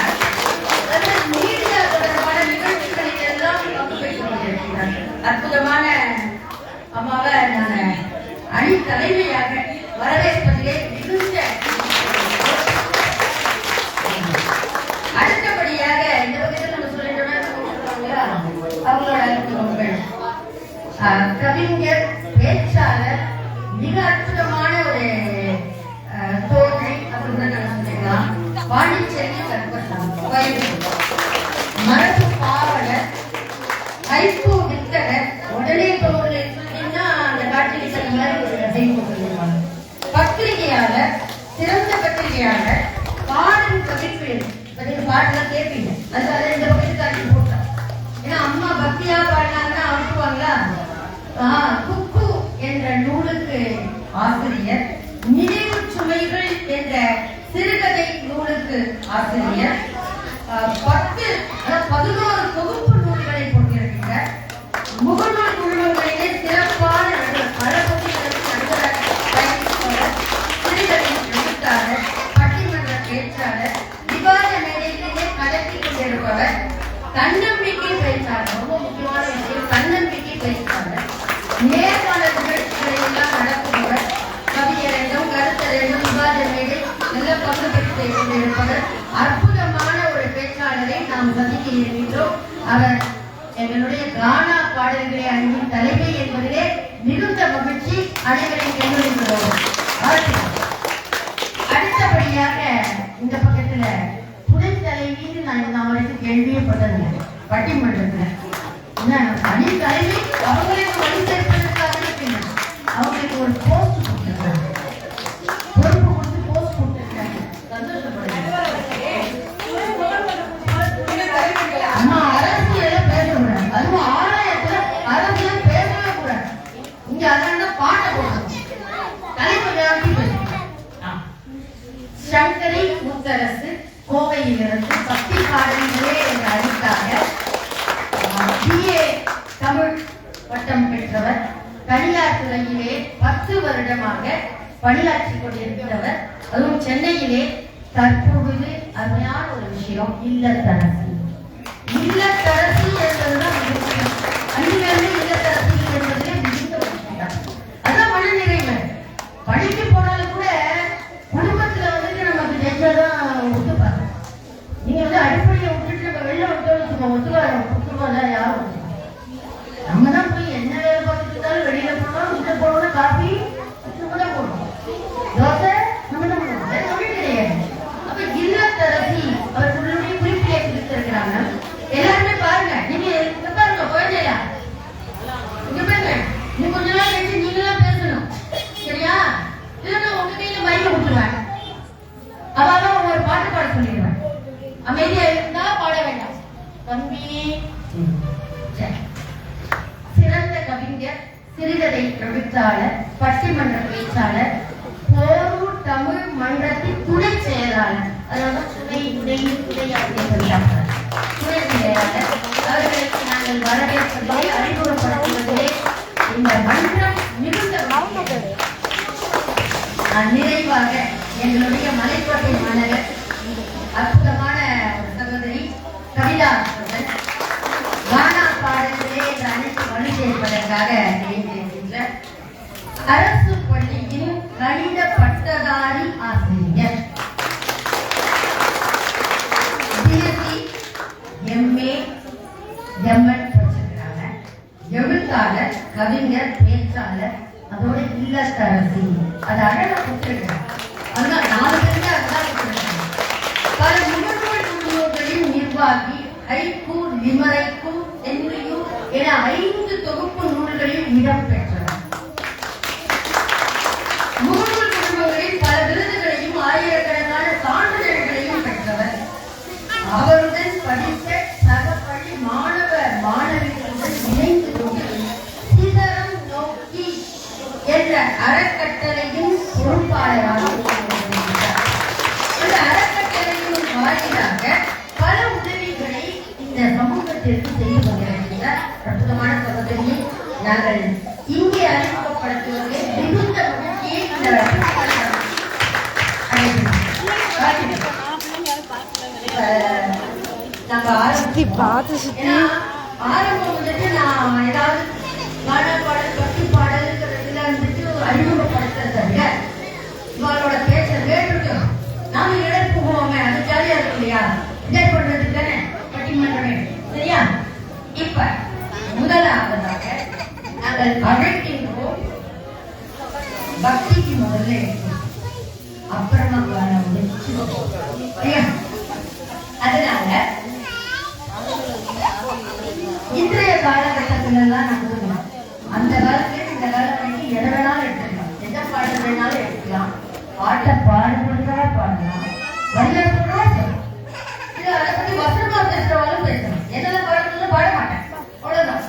மீடியா தொடர்பான நிகழ்ச்சிகளில் எல்லாம் பங்கு பெற்றுக் கொண்டிருக்கிறார். அற்புதமான அம்மாவை நான் அணி தலைமையாக வரவேற்பதிலே மிகுந்த. அடுத்தபடியாக இந்த வகையில் நம்ம சொல்லிட்டோம்னா அவங்களோட கவிஞர், பேச்சாளர், மிக அற்புதமான ஒரு தோழி அப்படின்னு நான் சொல்லிக்கலாம். பாண்டிச்சேரி கற்பகம், மரபு பாவலர், கைப்பூ வித்தகர். உடனே சொன்னீங்கன்னா அந்த காட்சிக்கு சொன்ன மாதிரி ஒரு கைப்பூ சொல்லிடுவாங்க. பத்திரிகையாளர், சிறந்த பத்திரிகையாளர், பாடும் கவிப்பேர். பாட்டுலாம் கேட்பீங்க. அது இந்த பக்கத்து காட்சி போட்டோம். ஏன்னா அம்மா பக்தியா பாடினாங்கன்னா அனுப்புவாங்களா. குக்கு என்ற நூலுக்கு ஆசிரியர், நினைவு சுமைகள் என்ற சிறுகதை நூலுக்கு ஆசிரியர், 11 தொகுப்பு நூல்களை போட்டிருக்கிறார். முகநூல் குழுமங்களிலே சிறப்பான சிறுகதை எழுத்தாளர், பட்டிமன்ற பேச்சாளர், விவாத மேடைகளிலே கலக்கி கொண்டிருப்பவர், தன்னம்பிக்கை பேச்சாளர். ரொம்ப முக்கியமான விஷயம், தன்னம்பிக்கை பேச்சாளர். நேர்காணல் நிகழ்ச்சிகளை எல்லாம் நடத்துபவர், கவியரங்கம், கருத்தரங்கம், விவாத மேடை எல்லாம் பங்கு பெற்று கொண்டிருப்பவர். அற்புதமான ஒரு பேச்சாளரை நாம் சந்திக்க இருக்கின்றோம். அவர் எங்களுடைய கானா பாடல்களை அணியின் தலைமை என்பதிலே மிகுந்த மகிழ்ச்சி. அனைவரையும் கேள்விக்கிறோம். அடுத்தபடியாக இந்த பக்கத்துல துணை தலைவின்னு நான் வரைக்கும் கேள்வியப்பட்டது பட்டிமன்றத்துல. அணி தலைவி அவங்களுக்கு வழி சேர்ப்பதற்காக இருக்கின்றன. அவங்களுக்கு ஒரு போஸ்ட் கொடுத்துருக்காங்க, பொறுப்பு கொடுத்து போஸ்ட் கொடுத்துருக்காங்க. சந்தோஷப்படுறாங்க. அம்மா அரசியல பேசக்கூடாது, அதுவும் ஆலயத்துல அரசியல் பேசவே கூடாது. இங்க அதான் பாட்டை போடணும், தலைவர் சங்கரி முத்தரசு கோவையிலிருந்து பக்தி பாடல்களே என்ற அணிக்காக BA தமிழ் பட்டம் பெற்றவர். தனியார் துறையிலே 10 வருடமாக பணியாற்றி கொண்டிருக்கிறவர். அதுவும் சென்னையிலே தற்பொழுது அருமையான ஒரு விஷயம், இல்லத்தரசி. இல்லத்தரசி என்பதுதான் முக்கியம். அன்றிலிருந்து இல்லத்தரசி என்பதிலே மிகுந்த விஷயம். அதான் மன நிறைவு. பணிக்கு போனாலும் கூட குடும்பத்துல வந்துட்டு நமக்கு ஜெயிச்சதான் ஒத்துப்பாங்க. நீங்க அடிப்படையை விட்டுட்டு நம்ம வெளில விட்டோம் ஒத்துக்காத யாரும். நம்ம தான் போய் என்ன வேலை பார்த்துட்டு இருந்தாலும் வெளியில போனோம், வீட்டுல போனோம்னா காஃபி தான் போடணும், தோசை நம்ம தான் போடணும், தொழில் கிடையாது. அப்ப இல்லத்தரசி அவர்களுடைய குறிப்பிலே கொடுத்திருக்கிறாங்க. எல்லாருமே பாருங்க, நீங்க இங்க பாருங்க, குழந்தையா இங்க பாருங்க, நீ கொஞ்ச நாள் கழிச்சு நீங்களாம் பேசணும், சரியா? இல்லைன்னா உங்க கையில மைக்க விட்டுருவேன், அதாவது ஒரு பாட்டு பாட சொல்லிடுவேன். அமைதியா இருந்தா பாட வேண்டாம் தம்பி. சிறந்த கவிஞர், சிறுகதை எழுத்தாளர், பட்டிமன்ற பேச்சாளர், போரூர் தமிழ் மன்றத்தின் துணை செயலாளர். அதனால துணை அப்படின்னு சொல்லிட்டாங்க. துணை செயலாளர் அவர்களுக்கு நாங்கள் வரவேற்பதிலே அறிமுகப்படுத்துவதிலே இந்த மன்றம் மிகுந்த நிறைவாக எங்களுடைய மலைக்கோட்டை மாநகர் அற்புதமான ஒரு சகோதரி கவிதா அவர்கள் கானா பாடல்களே என்ற அனைத்து வழி சேர்ப்பதற்காக நினைத்திருக்கின்ற அரசு பள்ளியின் கணித பட்டதாரி ஆசிரியர் பிஎஸ்சி எம்ஏ எம்எட் படிச்சிருக்கிறாங்க. எழுத்தாளர், கவிஞர், பேச்சாளர், அதோட இல்லத்தரசி. அது அழகா கொடுத்திருக்கிறாங்க. அதனால 4 பேருக்கு அதான் கொடுத்திருக்காங்க. பல முன்னோர்கள் குழுக்களின் நிர்வாகி, ஹைக்கூ, லிமரைக்கூ, சென்றியூ என 5 தொகுப்பு நூல்களில் இடம்பெற்றவர். முகநூல் குடும்பங்களில் பல விருதுகளையும் ஆயிரக்கணக்கான சான்றிதழ்களையும் பெற்றவர். அவருடன் படித்த சக பள்ளி மாணவ மாணவிகளுடன் இணைந்து கொண்டு சிதறம் நோக்கி என்ற அறக்கட்டளையின் பொறுப்பாளராக இருக்கிறார். இந்த அறக்கட்டளையின் வாயிலாக பல உதவிகளை இந்த சமூகத்திற்கு செய்து கொண்டிருக்கின்ற அற்புதமான சகோதரியை நாங்கள் இங்கே அறிமுகப்படுத்துவதை மிகுந்த மகிழ்ச்சியை ஆரம்பம் வந்துட்டு நான் ஏதாவது பாடல் பக்தி பாடல்ங்கிறதுல வந்துட்டு அறிமுகப்படுத்துறத விட இவளோட பேச்ச கேட்டிருக்கோம். நாம இடம் போவோமே, அது ஜாலியா இருக்கும் இல்லையா? என்ஜாய் பண்றதுக்கு தானே பட்டிமன்றமே, சரியா? இப்ப முதலாவதாக நாங்கள் அழைக்கின்றோம் பக்திக்கு முதல்ல எடுக்கணும், அப்புறமா சரியா? அதனால இன்றைய காலகட்டத்துல எல்லாம் நான் சொல்லுவேன், அந்த காலத்துல இந்த காலத்துக்கு எதை வேணாலும் எடுத்துக்கலாம், எந்த பாடல் வேணாலும் எடுத்துக்கலாம், பாட்டை பாடுறதா பாடலாம், வரியா சொல்றதா சொல்லலாம். இது அதை பத்தி வசனமா பேசுறவாலும் பேசலாம். என்னென்ன பாடல்கள் பாட மாட்டேன், அவ்வளவுதான்.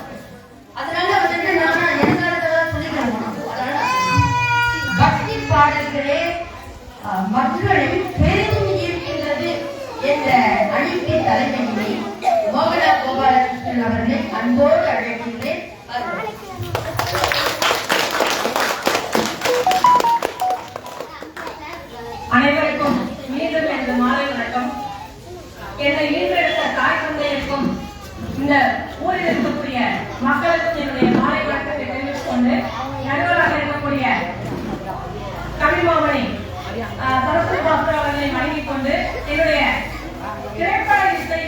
அதனால வந்துட்டு நான் என் காலத்துல சொல்லிக்கிறேன். பக்தி பாடல்களே மக்களை பெரிதும் ஈர்க்கின்றது என்ற அணிக்கு தலைமையை மோகனா கோபாலகிருஷ்ணன் அவர்களை அன்போடு அழைக்கின்றேன். அனைவருக்கும் மீண்டும் எனது மாலை வணக்கம். என்னை ஈன்றெடுத்த தாய் தந்தையருக்கும் இந்த ஊரில் இருக்கக்கூடிய மக்களுக்கும் என்னுடைய மாலை வணக்கத்தை தெரிவித்துக் கொண்டு, நடுவராக இருக்கக்கூடிய கவிமாமணி சரஸ்வதி பாஸ்கர் அவர்களை வணங்கிக் கொண்டு என்னுடைய திரைப்பட இசை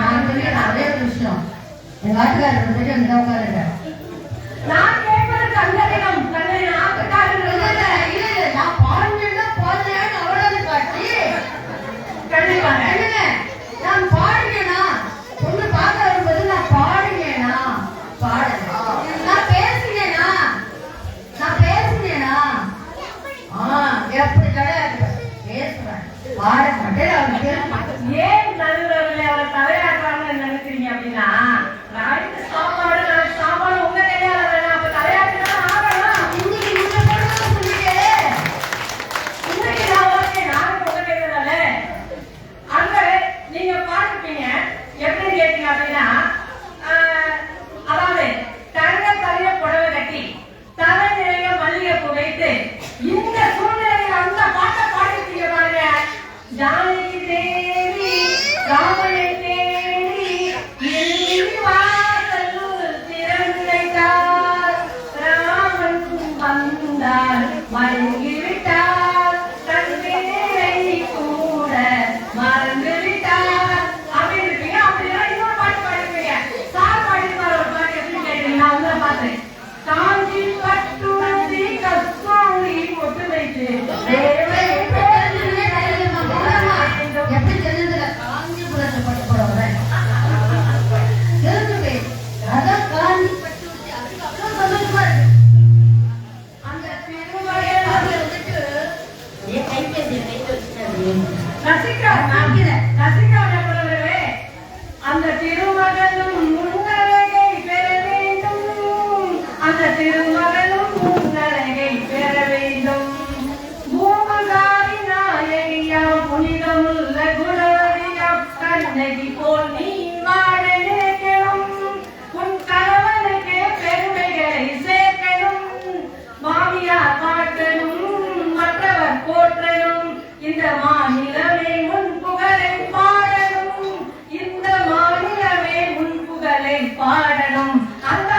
நான் சொல்லிடுறேன் அதே ஒரு விஷயம். எங்க ஆட்டுக்காரர் வந்துட்டு அங்க உட்காருங்க. நான் கேட்பது கண்ணதினம் கண்ணை ஆட்டுக்காரர்கள் இல்ல இல்ல நான் பாடுனா பாடுறேன்னு அவ்வளவு காட்டி கண்டிப்பாங்க இல்ல நான் பாடுறேனா பொண்ணு பார்க்க வரும்போது நான் பாடுறேனா பாடுறேன் நான் பேசுறேனா எப்படி கிடையாது பேசுறேன் பாட மாட்டேன் அவங்க பேச மாட்டேன். ஏன் நடுவர்களே அவரை தலையாட்டுறாங்கன்னு நினைக்கிறீங்க அப்படின்னா நாளைக்கு சாப்பாடு உங்க கையால வேணாம் அப்ப தலையாட்டுனா ஆகலாம். இன்னைக்கு நீங்க சொல்றத சொல்லிட்டே இன்னைக்கு நான் ஓகே நாளைக்கு உங்க கையால அங்க நீங்க பாத்துப்பீங்க எப்படி கேட்டீங்க அப்படின்னா அதாவது தங்க தலைய புடவை கட்டி தலை நிறைய மல்லிகைப்பூ வைத்து இந்த சூழ்நிலையில் அந்த பாட்டை பாடிட்டீங்க பாருங்க. ஜானகி தேவி ராமனை தேடி வாசல் திறந்தார் ராமன் வந்தார் மயங்கி விட்டார் தன்னை கூட மறந்து விட்டார் அப்படின்னு இருப்பீங்க. அப்படின்னா இன்னொரு பாட்டு பாடிப்பீங்க. சார் பாடிப்பார் ஒரு பாட்டு எப்படி கேட்குறீங்க நான் வந்து பார்த்தேன். காஞ்சி பட்டுடி கஸ்தூரி பொட்டு வைத்து எப்படி தெரிஞ்சதுல காஞ்சிபுரத்தை பட்டு போறவன் தெரிஞ்சுவே அதான் காஞ்சி பட்டு அதுக்கு அவ்வளவு சந்தோஷமா இருக்கு. அந்த திருமகள் வந்துட்டு அந்த திருமகனும் முன்னழகை பெற வேண்டும். அந்த திருமகனும் முன்னழகை பெற வேண்டும். பூமகாரி நாயகியா புனிதமுள்ள குணவதியா கண்ணகி போல் நீ வாழ நினைக்கணும். உன் கணவனுக்கு பெருமைகளை சேர்க்கணும். மாமியார் பாட்டனும் மற்றவர் போற்றணும். இந்த மாநிலமே முன் புகழை பாடணும். இந்த மாநிலமே முன் புகழை பாடணும். அந்த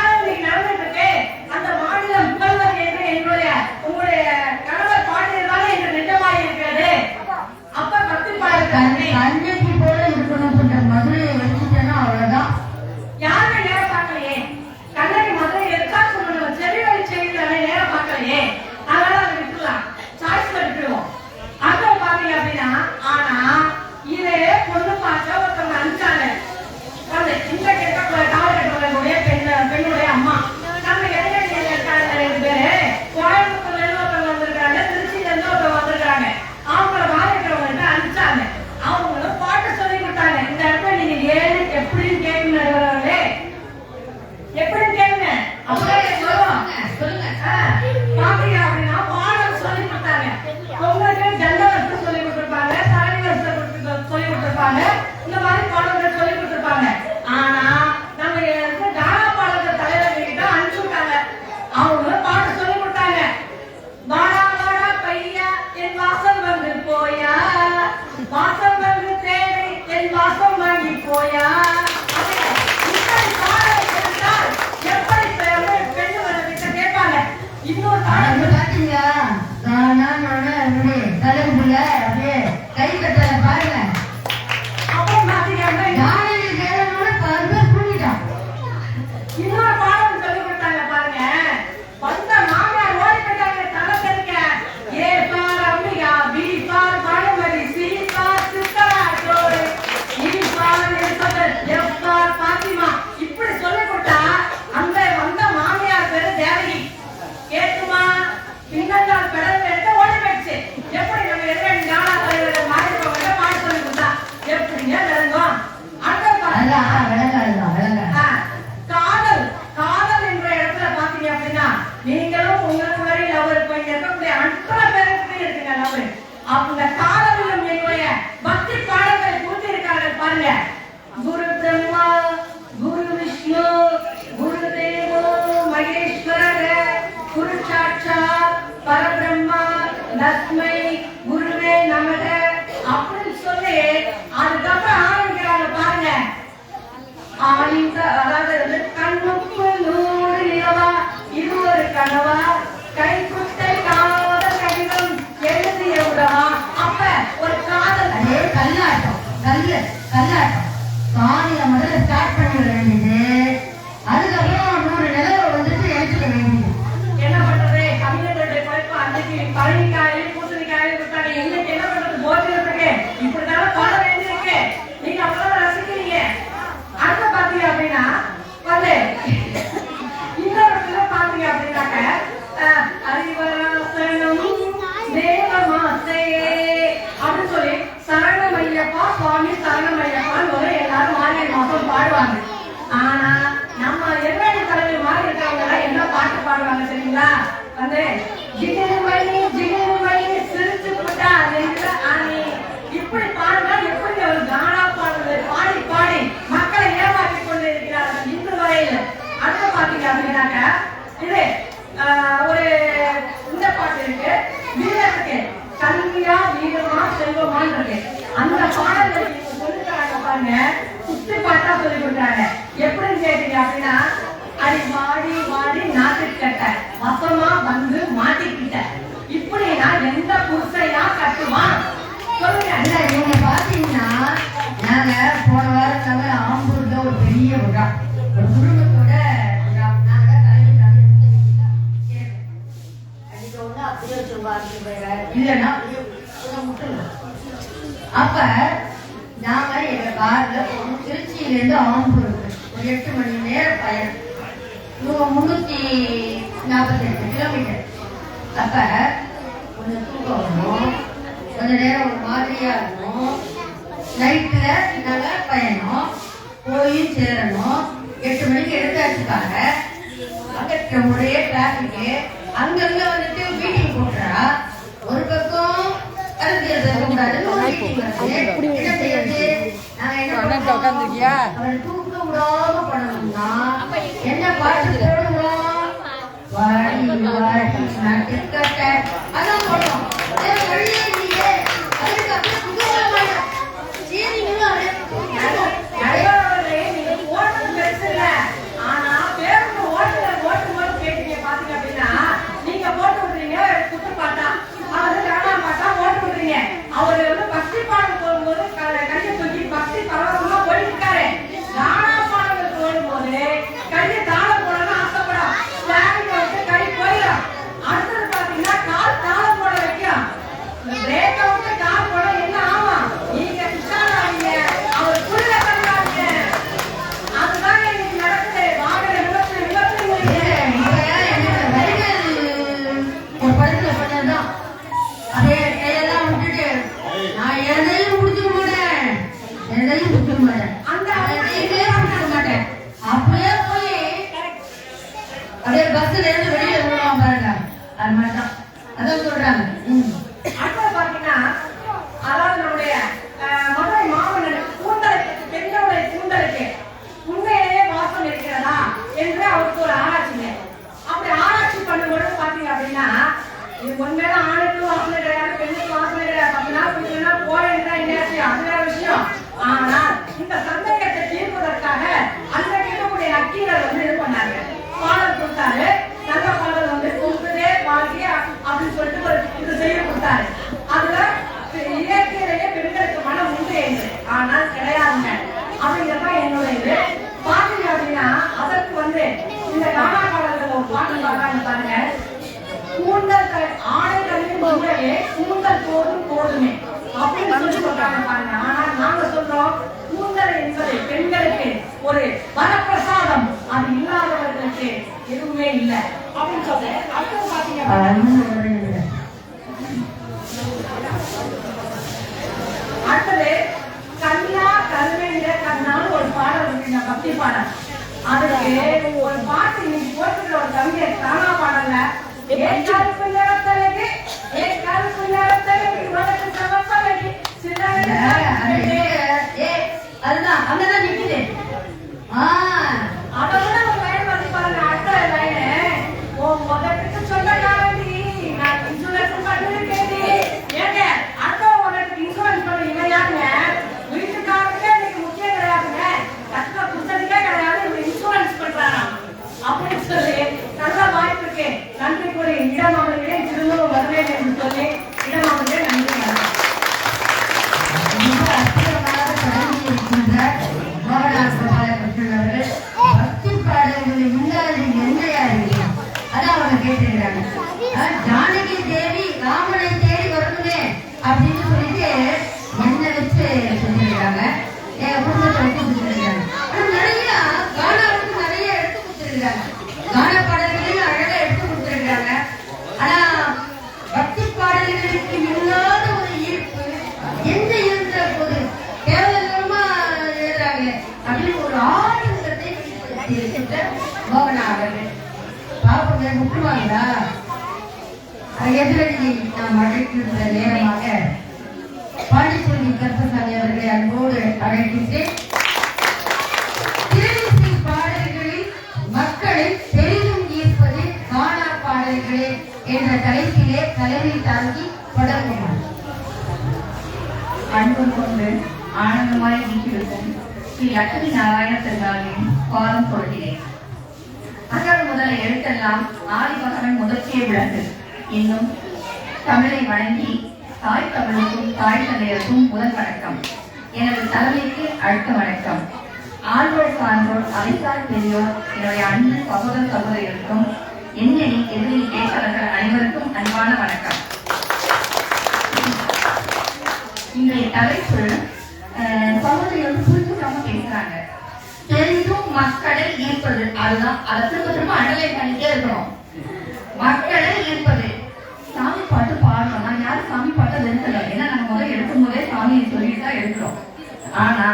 நடந்துட்டு அந்த மாநிலம் புகழ்வது என்று என்னுடைய உங்களுடைய கணவர் பாடியதால என்று நிஜமாக இருக்கிறது. அப்ப பக்தி பாடுறாங்க. கண்ணகி போல இருக்கணும் சொல்ற மதுரையை வச்சுட்டேன்னா அவ்வளவுதான். யாருமே நேரம் பார்க்கலையே. கண்ணகி மதுரை எடுத்தா சொல்லணும். செவி வழி செய்திகளை நேரம் பார்க்கலையே. அதனால அதை விட்டுலாம். சாய்ஸ்ல விட்டுருவோம். அப்ப பாத்தீங்க அப்படின்னா ஆனா இதே பொண்ணு பார்க்க ஒருத்தவங்க அனுப்பிச்சாங்க. இந்த காலகட்டங்களுடைய பெண்ணுடைய அம்மா நம்ம இளைஞர்கள் இருக்காங்க 2 பேரு. கோயம்புத்தூர்ல இருந்து ஒருத்தவங்க வந்திருக்காங்க. திருச்சியில இருந்து ஒருத்தவங்க வந்திருக்காங்க. அவங்கள வாங்கிக்கிறவங்க அனுப்பிச்சாங்க. அவங்களும் பாட்டு சொல்லி கொடுத்தாங்க. இந்த இடத்துல நீங்க ஏழு எப்படின்னு கேட்கணும்னு எப்படின்னு கேளுங்க. அப்படியே சொல்லுங்க பாத்தீங்க அப்படின்னா பாடல் சொல்லி கொடுத்தாங்க. உங்களுக்கு ஜெண்டர் சொல்லி கொடுத்திருப்பாங்க. தலைவர் சொல்லி கொடுத்திருப்பாங்க. இந்த மாதிரி பாடல்கள் சொல்லி கொடுத்திருப்பாங்க. ஆனா நம்ம தானா பாடல்கள் தலைவர் கிட்ட அனுப்பிச்சு விட்டாங்க. அவங்க பாட்டு சொல்லி கொடுத்தாங்க. வாடா வாடா பையா என் வாசல் வந்து போயா, வாசல் வந்து தேடி என் வாசம் வாங்கி போயா. எப்படி பெண்ணு கிட்ட கேட்பாங்க. இன்னொரு பாத்தீங்களா தலைமுல அப்படியே கை கட்டல பாருங்க. அப்புறம் பாத்தீங்கன்னா யானையை கேளனோட பாருங்க கூட்டிட்டான். இன்னொரு பாடம் சொல்லி கொடுத்தாங்க பாருங்க. வந்த மாமியார் ஓடி போயிட்டாங்க. தலை தெரிக்க ஏ பார் Ambika, B bar Bhanumathi, C bar Chithra ஜோடி, இ பார் எலிசபெத், எஃப் பார் பாத்திமா. இப்படி சொல்லி கொடுத்தா அந்த வந்த மாமியார் பேரு தேவகி. கேட்டுமா பின்னங்கால் பெடல் எடுத்து ஓடி போயிடுச்சு. எப்படி நம்ம எதிர ஞானா தலைவர் மாறி போக பாட்டு சொல்லி கொடுத்தா எப்படிங்க விளங்கும்? காதல் என்ற இடத்துல பாத்தீங்க அப்படின்னா நீங்களும் உங்களுக்குள்ளே லவ் இருப்பீங்க. இருக்கக்கூடிய அத்தனை பேருக்கு இருக்குங்க லவ். அந்த காதலிலும் என்னுடைய பக்தி பாடல்களை கூட்டியிருக்கார்கள் பாருங்க. குரு பிரம்மா, குரு விஷ்ணு, குரு தேவோ மகேஸ்வரர், குரு சாட்சாத் பரபிரம்மா லக்ஷ்மை குருவே நமக அப்படின்னு சொல்லி அதுக்கப்புறம் ஆரம்பிக்கிறாங்க பாருங்க. அதாவது கண்ணுக்கு 100 நிலவா, இது ஒரு கனவா, கைக்குட்டை காதல் கடிதம் எழுதிய உடவா. அப்ப ஒரு காதல் அதே கல்லாட்டம் கல்லாட்டம் காலையில முதல்ல ஸ்டார்ட் பண்ணிட வேண்டியது. அதுக்கப்புறம் 100 நிலவை வந்துட்டு எடுத்துக்க வேண்டியது. என்ன பண்றது? கம்யூனிட்டி பைப்பு அன்னைக்கு பழனிக்காய் பூசணிக்காய் விட்டாங்க. இன்னைக்கு என்ன பண்றது? போதிருக்கு இப்படிதான் பாட வேண்டியிருக்கு. நீங்க அவ்வளவு ரசிக்கிறீங்க. அடுத்த பாத்தீங்க அப்படின்னா வந்து இன்னொரு பாத்தீங்க அப்படின்னாக்க அறிவராசனம் தேவமாசையே அப்படின்னு சொல்லி சரணமையப்பா சுவாமி சரணமையப்பான்னு ஒரு எல்லாரும் மார்கழி மாசம் பாடுவாங்க. ஆனா நம்ம எதிராளி தலைவர் மாதிரி இருக்கிறவங்க என்ன பாட்டு பாடுவாங்க தெரியுங்களா? வந்து ஜிகிருமணி ஜிகிருமணி சிரிச்சு போட்டா ஆனி இப்படி பாடுனா எப்படி ஒரு கானா பாடுறது பாடி பாடி மக்களை ஏமாற்றி கொண்டு இருக்கிறார்கள் இன்று வரையில். அடுத்த பாத்தீங்க அப்படின்னாக்க இது ஒரு இந்த பாட்டு இருக்கு, வீரத்துக்கு கல்வியா வீரமா செல்வமான்னு இருக்கு. அந்த பாடல்கள் சொல்லிருக்காங்க பாருங்க, குத்து பாட்டா சொல்லி கொடுக்குறாங்க. எப்படின்னு கேட்டீங்க அப்படின்னா அடி வாடி வாடி நாட்டுக்கட்ட வசமா வந்து மாட்டிக்கிட்ட இப்படின்னா எந்த புருஷையா கட்டுவான் சொல்லுங்க. இல்ல நீங்க பாத்தீங்கன்னா நாங்க போன வாரத்துல ஆம்பூர்ல ஒரு பெரிய விழா, ஒரு குடும்பத்தோட விழா. நாங்க அப்படியே இல்லைன்னா அப்ப நாங்க எங்க கார்ல போனோம். திருச்சியில இருந்து ஆம்பூருக்கு ஒரு 8 மணி நேரம் பயணம், 348 கிலோமீட்டர். அப்ப கொஞ்சம் தூக்கம் வரும், கொஞ்ச நேரம் ஒரு மாதிரியா இருக்கும். நைட்ல நாங்க பயணம் போய் சேரணும். 8 மணிக்கு எடுத்தாச்சுக்காங்க. அங்க ஒரே டிராபிக்கு. அங்கங்க வந்துட்டு மீட்டிங் போட்டுறா. ஒரு பக்கம் அரசியல் பேசக்கூடாதுன்னு ஒரு மீட்டிங் வருது. என்ன செய்யறது? நாங்க என்ன உட்காந்துருக்கியா அவரை தூக்க விடாம பண்ணணும்னா என்ன பாட்டு போடுவோம்? வாடி வாடி நாட்டுக்கட்ட அதான் போடுவோம். வழியே இல்லையே. அதுக்கு அப்படியே புதுசா சீனிங்களும் அப்படியே அவரு வந்து பக்தி பாடல் போடும்போது கையை தூக்கி பக்தி பரவசமா போயிருக்காரு. கானா பாடல்கள் போடும்போது கையை தாளம் போடணும்னு ஆசைப்படும். கை போயிடும். அடுத்தது பாத்தீங்கன்னா கால் தாளம் போட வைக்கும். பிரேக்க விட்டு கால் போட என்ன ஆகும்? நீங்க குஷாலாவீங்க, அவர் புள்ள பண்ணாங்க. அதுதான் இன்னைக்கு நடக்குது. வாகன விபத்து விபத்து ஒரு படத்துல பண்ணதுதான். அதே கையெல்லாம் விட்டுட்டு நான் எதையும் முடிச்சுக்க மாட்டேன், எதையும் முடிச்சுக்க மாட்டேன், அந்த எதையுமே முடிச்சுக்க மாட்டேன். அப்படியே போய் அப்படியே பஸ்ல இருந்து வெளியில விடுவான் பாருங்க. அது மாதிரிதான் அதான் சொல்றாங்க. அடுத்த பாத்தீங்கன்னா அதாவது நம்முடைய மதுரை மாமன்னர் கூந்தலுக்கு பெண்களுடைய கூந்தலுக்கு உண்மையிலேயே வாசம் இருக்கிறதா என்று அவருக்கு ஒரு ஆராய்ச்சிங்க. அப்படி ஆராய்ச்சி பண்ணும்போது பாத்தீங்க அப்படின்னா இது உண்மையில ஆணுக்கு வாசனை கிடையாது, பெண்ணுக்கு வாசனை கிடையாது. 10 நாள் குடிச்சா போறேன் என்னாச்சு அது வேற விஷயம். ஆனா இந்த சந்தேகத்தை தீர்ப்பதற்காக அந்த இருக்கக்கூடிய நக்கீரர் வந்து இது பண்ணாங்க, பாடல் கொடுத்தாரு. நல்ல பாடல் வந்து கொடுத்ததே வாழ்க்கைய அப்படின்னு சொல்லிட்டு ஒரு இது செய்ய கொடுத்தாரு. அதுல இயற்கையிலேயே பெண்களுக்கு மனம் உண்டு என்று, ஆனால் கிடையாதுங்க அப்படிங்கிறதான் என்னோட இது. பாத்தீங்க அப்படின்னா அதற்கு வந்து இந்த கானா பாடல்கள் ஒரு பாட்டு பாடுறாங்க பாருங்க. கூந்தல் ஆடை கல்வி முறையே கூந்தல் போதும் போதுமே அப்படின்னு சொல்லி சொல்றாங்க பாருங்க. ஆனா நாங்க சொல்றோம் கூந்தல் என்பது பெண்களுக்கு ஒரு வரப்பிரசாதம், அது இல்லாதவர்களுக்கு எதுவுமே இல்லை அப்படின்னு சொல்றேன். அடுத்து பாத்தீங்க அடுத்தது கண்ணா கருவேங்கிற கண்ணான்னு ஒரு பாடல் இருக்குங்க, பக்தி பாடல். அதுக்கு ஒரு பாட்டு இன்னைக்கு போட்டுக்கிற ஒரு கவிஞர் கானா பாடல்ல கருப்பு நிறத்தலைக்கு கருப்பு நிறத்தலைக்கு உனக்கு சமப்பலைக்கு அதுதான் அங்கதான் நிக்குது. அதோட ஒரு லைன் வந்து பாருங்க. அடுத்த லைனு முதலுக்கு சொல்ல காரணி நான் இன்சூரன்ஸ் பண்ணிருக்கேன். ஏங்க அடுத்த உனக்கு இன்சூரன்ஸ் பண்ண இல்லையாங்க? வீட்டுக்காரங்க எனக்கு முக்கியம் கிடையாதுங்க, கஷ்ட புத்தகமே கிடையாது, இன்சூரன்ஸ் பண்றாங்க அப்படின்னு சொல்லி நல்ல வாய்ப்பு இருக்கு. நன்றி கூறி இடம் அவர்களே திரும்பவும் வருவேன் என்று சொல்லி இடம் அவர்களே நன்றி. அவர்கள் பக்தி பாடல்களை இல்லாத என்னையாரு அதான் அவங்க கேட்டிருக்கிறாங்க. ஜானகி தேவி ராமனை தேடி வரணுமே அப்படின்னு சொல்லிட்டு என்ன வச்சு சொல்லிருக்காங்க, என் குடும்பத்தை வச்சு கொடுத்துருக்காங்க. ஆனா நிறைய கானாவுக்கு நிறைய எடுத்து கொடுத்துருக்காங்க, கானா பாடல்களையும் அழகா எடுத்து கொடுத்துருக்காங்க. ஆனா பக்தி பாடல்களுக்கு இல்லாத ஒரு ஈர்ப்பு எந்த இருக்கிற போது கேவலமா எழுதுறாங்க அப்படின்னு ஒரு ஆனந்தத்தை இருக்கின்ற மோகனா அவர்கள் பாப்பங்க முக்கியமாங்களா எதிரடி நாம் அழைக்கின்ற நேரமாக பாண்டிச்சேரி கருப்பசாமி அவர்களை அன்போடு அழைக்கின்றேன். திருவிசை பாடல்களில் மக்களை பெரிதும் ஈர்ப்பது கானா பாடல்களே என்ற தலைப்பிலே தலைமை தாங்கி தொடங்குமாறு அன்பு கொண்டு ஆனந்தமாய் வீட்டிருக்கும் ஸ்ரீ லட்சுமி நாராயண பெருமாளின் பாதம் சொல்கிறேன். அகல் முதல எழுத்தெல்லாம் ஆதிபகவன் முதற்சிய விளக்கு. இன்னும் தமிழை வணங்கி தாய் தமிழுக்கும் தாய் தந்தையருக்கும் முதல் வணக்கம். எனது தலைமைக்கு அடுத்த வணக்கம். ஆண்டோர் சான்றோர் அலைசார் பெரியோர் என்னுடைய அன்பு சகோதர சகோதரிகளுக்கும் எண்ணெய் எதிரி பேச்சாளர்கள் அனைவருக்கும் அன்பான வணக்கம். இன்றைய தலைப்பு சகோதரிகள் புரிஞ்சுக்காம பேசுறாங்க. தெரிந்தும் மக்களை ஈர்ப்பது, அதுதான். அதை திரும்ப திரும்ப அண்டலை பண்ணிட்டே இருக்கணும். மக்களை ஈர்ப்பது. சாமி பாட்டு பாடுறோம், நான் யாரும் சாமி பாட்டை வெறுக்கல. ஏன்னா நம்ம முதல்ல எடுக்கும் போதே சாமியை சொல்லிட்டு தான் எடுக்கிறோம். ஆனா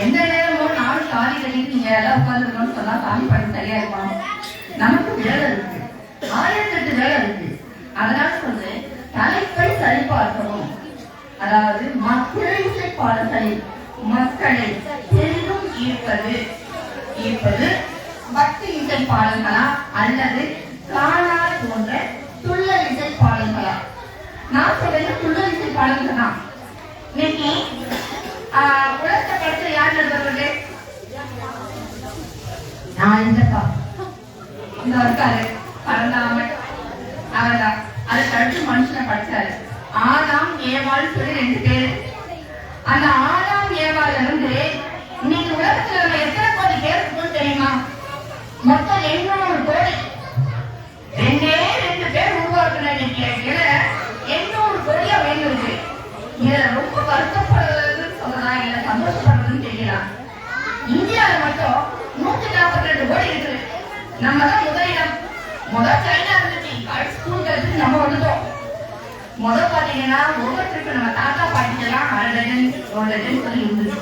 எந்த நேரமும் நானும் காலி கட்டிட்டு நீங்க எல்லாம் உட்காந்துருக்கணும்னு சொன்னா சாமி பாட்டு சரியா இருப்பாங்க. நமக்கு வேலை இருக்கு, 1008 வேலை இருக்கு. அதனால சொல்லு தலைப்பை சரி பார்க்கணும். அதாவது மக்களை பாடல்களை மக்களை பெரிதும் ஈர்ப்பது பக்தி இசை பாடல்களா அல்லது கானா போன்ற துள்ளல் இசை பாடல்களா? நான் சொல்றது துள்ளல் இசை பாடல்கள் தான். இன்னைக்கு உலகத்தை படிச்ச யார் எழுதுறது? நான் இல்லப்பா, இந்த இருக்காரு பரந்தாமன், அவர்தான். அதை கழிச்சு மனுஷனை படிச்சாரு. ஆதாம் ஏவாள் சொல்லி 2 பேரு. அந்த ஆதாம் ஏவாள் இருந்து இன்னைக்கு உலகத்துல நம்ம எத்தனை கோடி பேர் இருக்குன்னு தெரியுமா? மொத்தம் 800 கோடி. 2 பேர் உருவாக்குன இன்னைக்கு 800 கோடியா வேண்டியிருக்கு. இதுல ரொம்ப வருத்தப்படுறதுன்னு சொல்லலாம், இல்ல சந்தோஷப்படுறதுன்னு தெரியலாம். இந்தியாவில மட்டும் 142 கோடி இருக்கு. நம்ம தான் முதலிடம். முதல் சைனா இருந்துச்சு, ஸ்கூல் கழிச்சு நம்ம வந்துட்டோம். முதல் பாத்தீங்கன்னா ஒவ்வொருத்தருக்கும் நம்ம தாத்தா பாட்டிக்கெல்லாம் 1 டஜன் சொல்லி இருந்துச்சு.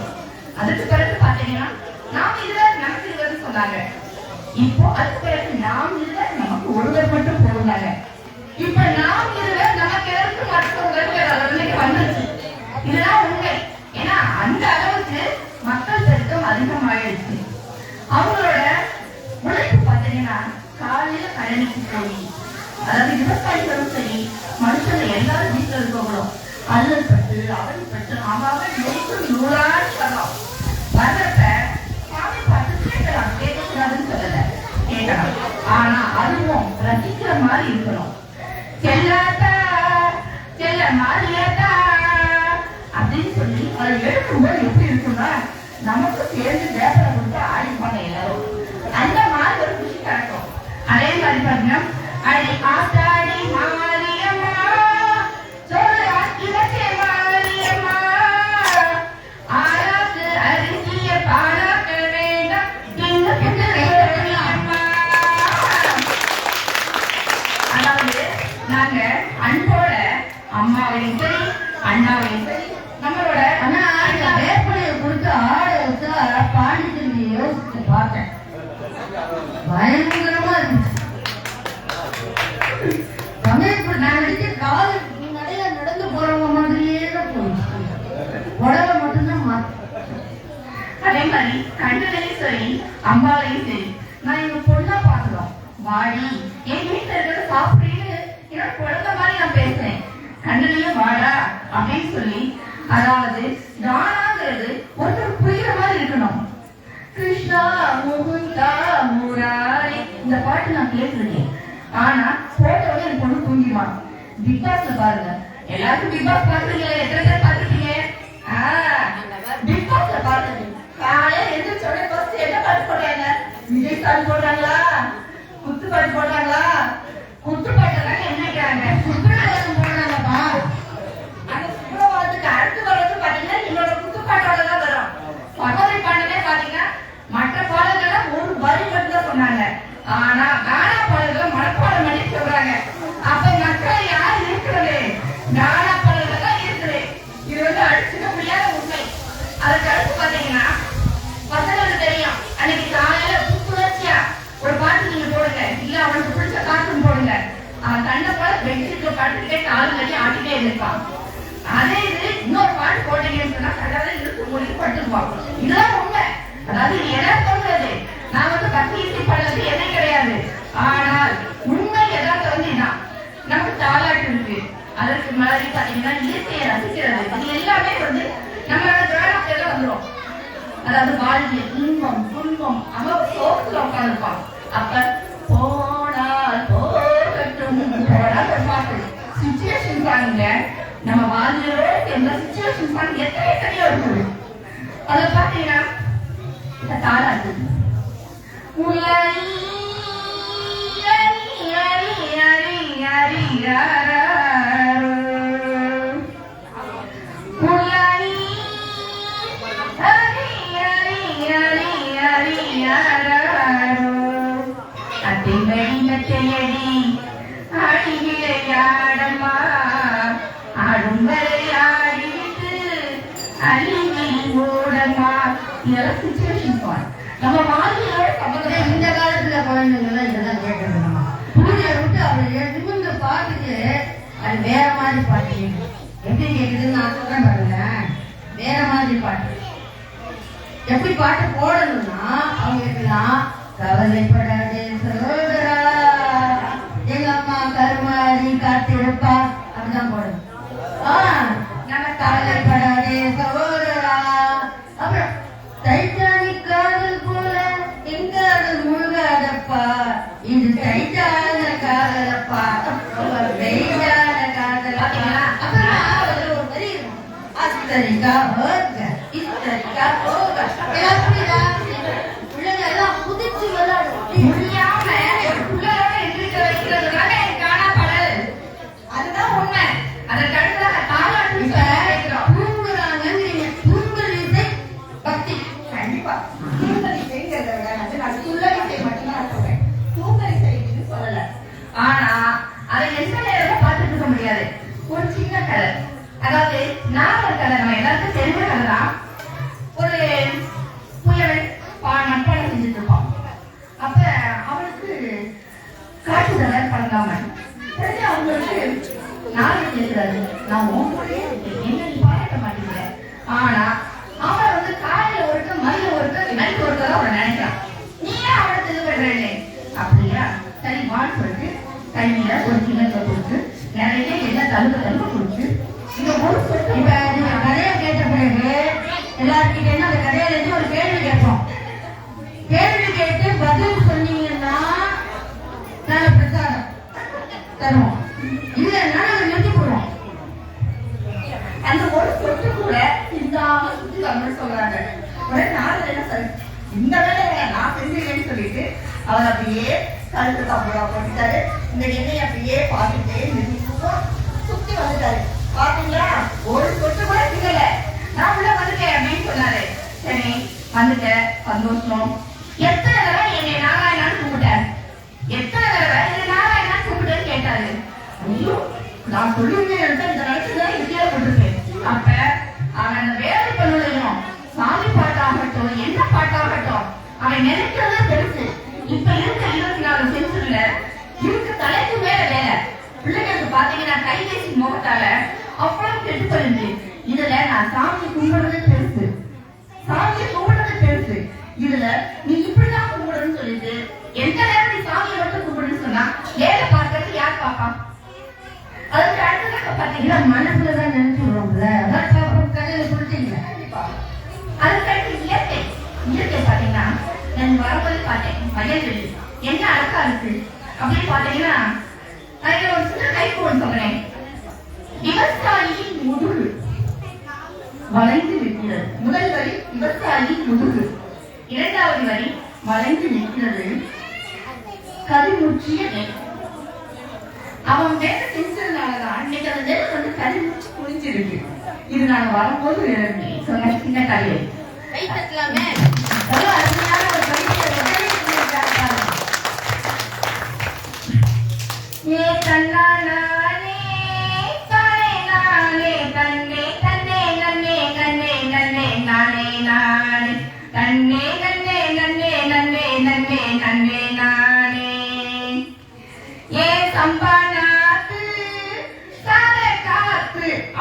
அதுக்கு பிறகு பாத்தீங்கன்னா நாம் இதுல நமக்கு இருவரும் சொன்னாங்க. இப்போ அதுக்கு பிறகு நாம் இதுல நமக்கு ஒருவர் மட்டும் போடுறாங்க. இப்ப நாம் இதுல நமக்கு இருக்கு மற்றவர்களுக்கு வந்துருச்சு. இதுதான் உண்மை. ஏன்னா அந்த அளவுக்கு மக்கள் பெருக்கம் அதிகமாயிடுச்சு. அவங்களோட உழைப்பு பாத்தீங்கன்னா காலையில கழனிக்கு போய், அதாவது விவசாயிகளும் சரி மனுஷங்க எல்லாரும் வீட்டுல இருக்கணும், அல்லல் பட்டு அவள் பட்டு அவன் நூறாடி வரலாம். வர்றப்ப சாமி பார்த்து கேட்கலாம், கேட்கக்கூடாதுன்னு சொல்லல, கேட்கலாம். ஆனா அதுவும் ரசிக்கிற மாதிரி இருக்கணும். செல்லாத்தா செல்ல மாறியாத்தா அப்படின்னு சொல்லி அதை எடுக்கும்போது எப்படி இருக்குன்னா நமக்கு சேர்ந்து வேப்பரை கொடுத்து ஆடிப்பாங்க எல்லாரும். அந்த மாதிரி ஒரு குஷி கிடைக்கும். அதே மாதிரி பாருங்க, அடி ஆத்தாடி மாரியம்மா சொல்றா இலக்கே மாரியம்மா ஆராத்து அரிசிய பாராட்ட வேண்டாம் அம்மா. அதாவது நாங்க அன்போட அம்மாவையும் சரி அண்ணாவையும் சரி நம்மளோட வேப்பனையை கொடுத்து ஆட வச்சா பாண்டிச்சேரி யோசிச்சு பார்த்தேன், பயங்கரமா இருந்துச்சு. நான் அடிச்சு கால் நிறைய நடந்து போறவங்க மாதிரியே தான் போயிடுச்சு. உடலை மட்டும்தான் மாற்ற. அதே மாதிரி கண்ணனையும் சரி அம்பாலையும் சரி நான் எங்க பொண்ணா பாக்குறோம். வாடி என் வீட்டுல இருக்கிறத சாப்பிடுன்னு என்னோட குழந்தை மாதிரி நான் பேசுறேன். கண்ணனையும் வாடா அப்படின்னு சொல்லி, அதாவது தானாங்கிறது ஒருத்தர் புரியுற மாதிரி இருக்கணும். கிருஷ்ணா முகுந்தா முராரி இந்த பாட்டு நான் கேட்டிருக்கேன். ஆனா போட்டோட என் பொண்ணு தூங்கிடுவான். பிக் பாஸ்ல பாருங்க, எல்லாருக்கும் பிக் பாஸ் பாத்துருக்கீங்களா? எத்தனை பேர் பாத்துருக்கீங்க? பிக் பாஸ்ல பாருங்க, காலையில எந்திரிச்சோட ஃபர்ஸ்ட் என்ன பாட்டு போடுறாங்க? தன்னை போல பெட்ஷீட்ல படுத்துக்கிட்டே கால் கட்டி ஆட்டிட்டே இருப்பான். அதே இது இன்னொரு பாட்டு போட்டீங்கன்னு சொன்னா கடவுளை இழுத்து மூடி படுத்துக்குவான். இதெல்லாம் உண்மை. அதாவது இது என்ன சொல்றது, நான் வந்து கத்தி பண்ணது என்ன கிடையாது. ஆனால் உண்மை எதாவது வந்து இதான். நமக்கு தாலாட்டு இருக்கு, அதற்கு மாதிரி பாத்தீங்கன்னா இயற்கையை ரசிக்கிறது, இது எல்லாமே வந்து நம்மளோட கிராமத்துல வந்துடும். அதாவது வாழ்க்கையில் இன்பம் துன்பம் அவன் சோத்துல உட்காந்துருப்பான். அப்ப போனால் போகட்டும் பாட்டு சிச்சுவேஷன் பாருங்க. நம்ம வாழ்க்கையோட எந்த சிச்சுவேஷன் பாருங்க எத்தனையோ இருக்குது. அதை பாத்தீங்கன்னா தாளாட்டு நம்ம வாழ்க்கையோட சம்பந்தம். இந்த காலத்துல குழந்தைங்க இதெல்லாம் கேட்டுருக்கோம். பூஜையை விட்டு அவளை நிமிர்ந்து பார்த்துட்டு அது வேற மாதிரி பாட்டு எப்படி கேக்குதுன்னு நான் சொல்றேன் பாருங்க. வேற மாதிரி பாட்டு எப்படி பாட்டு போடணும்னா அவங்களுக்குலாம் கவலைப்படாதே சகோதரா எங்க அம்மா கருமாரி காத்திருப்பா அப்படிதான் போடணும். நம்ம கவலைப்படாதே சகோதரா. அப்புறம் டைட்டானிக் காதல் போல எங்காதல் முழுகாதப்பா, இது டைட்டான காதலப்பா, வெயிட்டான காதல். அப்புறம் அதுல ஒரு வரி இருக்கும், அத்தரிக்கா போக இத்தரிக்கா போக. பிள்ளைங்க எல்லாம் குதிச்சு விளையாடும் முடியாம ஒரு பிள்ளையோட எந்திரிக்க வைக்கிறதுனால எனக்கு காணா படல். அதுதான் உண்மை. அதற்கு அடுத்ததாக தாலாட்டு கேட்கிறோம். தூங்குறாங்க தூங்குறீங்க பக்தி. கண்டிப்பா தூங்கலிசைங்கிறத விட நான் துள்ளலிசை மட்டும்தான் சொல்றேன், தூங்கலிசைன்னு சொல்லல. ஆனா அதை எந்த நேரமும் பார்த்துட்டு இருக்க முடியாது. ஒரு சின்ன கதை, அதாவது நாவல் கதை, நம்ம எல்லாருக்கும் தெரிஞ்ச கதை தான். ஒரு புயல் நட்பான செஞ்சுட்டு இருப்பான். அப்ப அவனுக்கு காட்டுதல பழங்காம அவங்களுக்கு நாளை கேட்கிறாரு, நான் உங்களே என்ன நீ பாராட்ட மாட்டேங்கிற. ஆனா அவன் வந்து காலையில ஒருக்க மதிய ஒருக்க நைட் ஒருக்க தான் அவனை நினைக்கிறான். நீ ஏன் அவனை இது பண்றேன்னு. அப்படியா சரி வான்னு சொல்லிட்டு கையில ஒரு கிணத்தை கொடுத்து நிறைய என்ன தழுக்க கொடுத்து இந்த ஒரு சொட்டு. இப்ப நீங்க கதையை கேட்ட பிறகு எல்லாருக்கிட்ட அந்த கதையில இருந்து ஒரு கேள்வி கேட்போம். கேள்வி கேட்டு பதில் சொன்னீங்கன்னா நாங்க பிரசாதம் தருவோம், இல்லைன்னா நாங்க நிறுத்தி போடுவோம். அந்த ஒரு சொட்டு கூட இல்லாம சுத்தி தமிழ் சொல்றாங்க. உடனே நாலு என்ன சார் இந்த வேலை நான் செஞ்சுக்கேன்னு சொல்லிட்டு அவர் அப்படியே கழுத்து சாப்பிடா போட்டுட்டாரு. இந்த எண்ணெயை அப்படியே பார்த்துட்டே சுத்தி வந்துட்டாரு. பாத்தீங்களா ஒரு சொட்டு கூட சிங்கல. நான் உள்ள வந்துட்டேன் அப்படின்னு சொன்னாரு. சரி வந்துட்டேன், சந்தோஷம். எத்தனை தடவை என்னை நாராயணான்னு கூப்பிட்டாரு, எத்தனை தடவை என்னை நாராயணான்னு கூப்பிட்டேன்னு கேட்டாரு. ஐயோ நான் சொல்லுவேன் இந்த நேரத்துல வித்தியாசப்பட்டிருக்கேன். அப்ப அவன் அந்த வேலை பண்ணுவதையும் சாமி பாட்டாகட்டும் என்ன பாட்டாகட்டும் அவன் நினைக்கிறதே பெருசு. இப்ப இருக்க 24 சென்சுல இருக்கு தலைக்கு மேல வேலை. பிள்ளைங்களுக்கு பாத்தீங்கன்னா கைபேசி முகத்தால அவ்வளவு கெட்டு போயிருந்து. இதுல நான் சாமி கும்பிடுறது பெருசு, சாமியை கும்பிடுறது பெருசு. இதுல நீ இப்படிதான் கும்பிடுன்னு சொல்லிட்டு எந்த நேரம் நீ சாமியை மட்டும் கும்பிடுன்னு சொன்னா வேலை பார்க்கறது யார் பாப்பா. அதுக்கு அடுத்ததாக பாத்தீங்கன்னா மனசுலதான் நினைச்சுடுறோம்ல, கதையில சொல்லிட்டீங்க. அதுக்கு அடுத்து இயற்கை. இயற்கை பாத்தீங்கன்னா நான் வரும்போது பார்த்தேன் வயல்வெளி என்ன அழகா இருக்கு அப்படின்னு பாத்தீங்கன்னா அதுல ஒரு சின்ன கைப்போன்னு சொல்றேன். விவசாயியின் முதுகு வளைந்து நிற்கிறது. முதல் வரி விவசாயியின் முதுகு, இரண்டாவது வரி வளைந்து நிற்கிறது கதிமுற்றிய நெல். அவன் வேலை செஞ்சதுனாலதான் இன்னைக்கு அந்த நெல் வந்து கதிமுற்றி புரிஞ்சிருக்கு. இது நான் வரும்போது சொன்ன சின்ன கதை. கை தட்டலாமே. அருமையான ஒரு ஏ கண்ணானே தானே நானே தன்னே தன்னே நன்னே நன்னே நன்னே நானே நானே தன்னே நன்னே நன்னே நன்னே நன்னே நன்னே நானே ஏ சம்பானா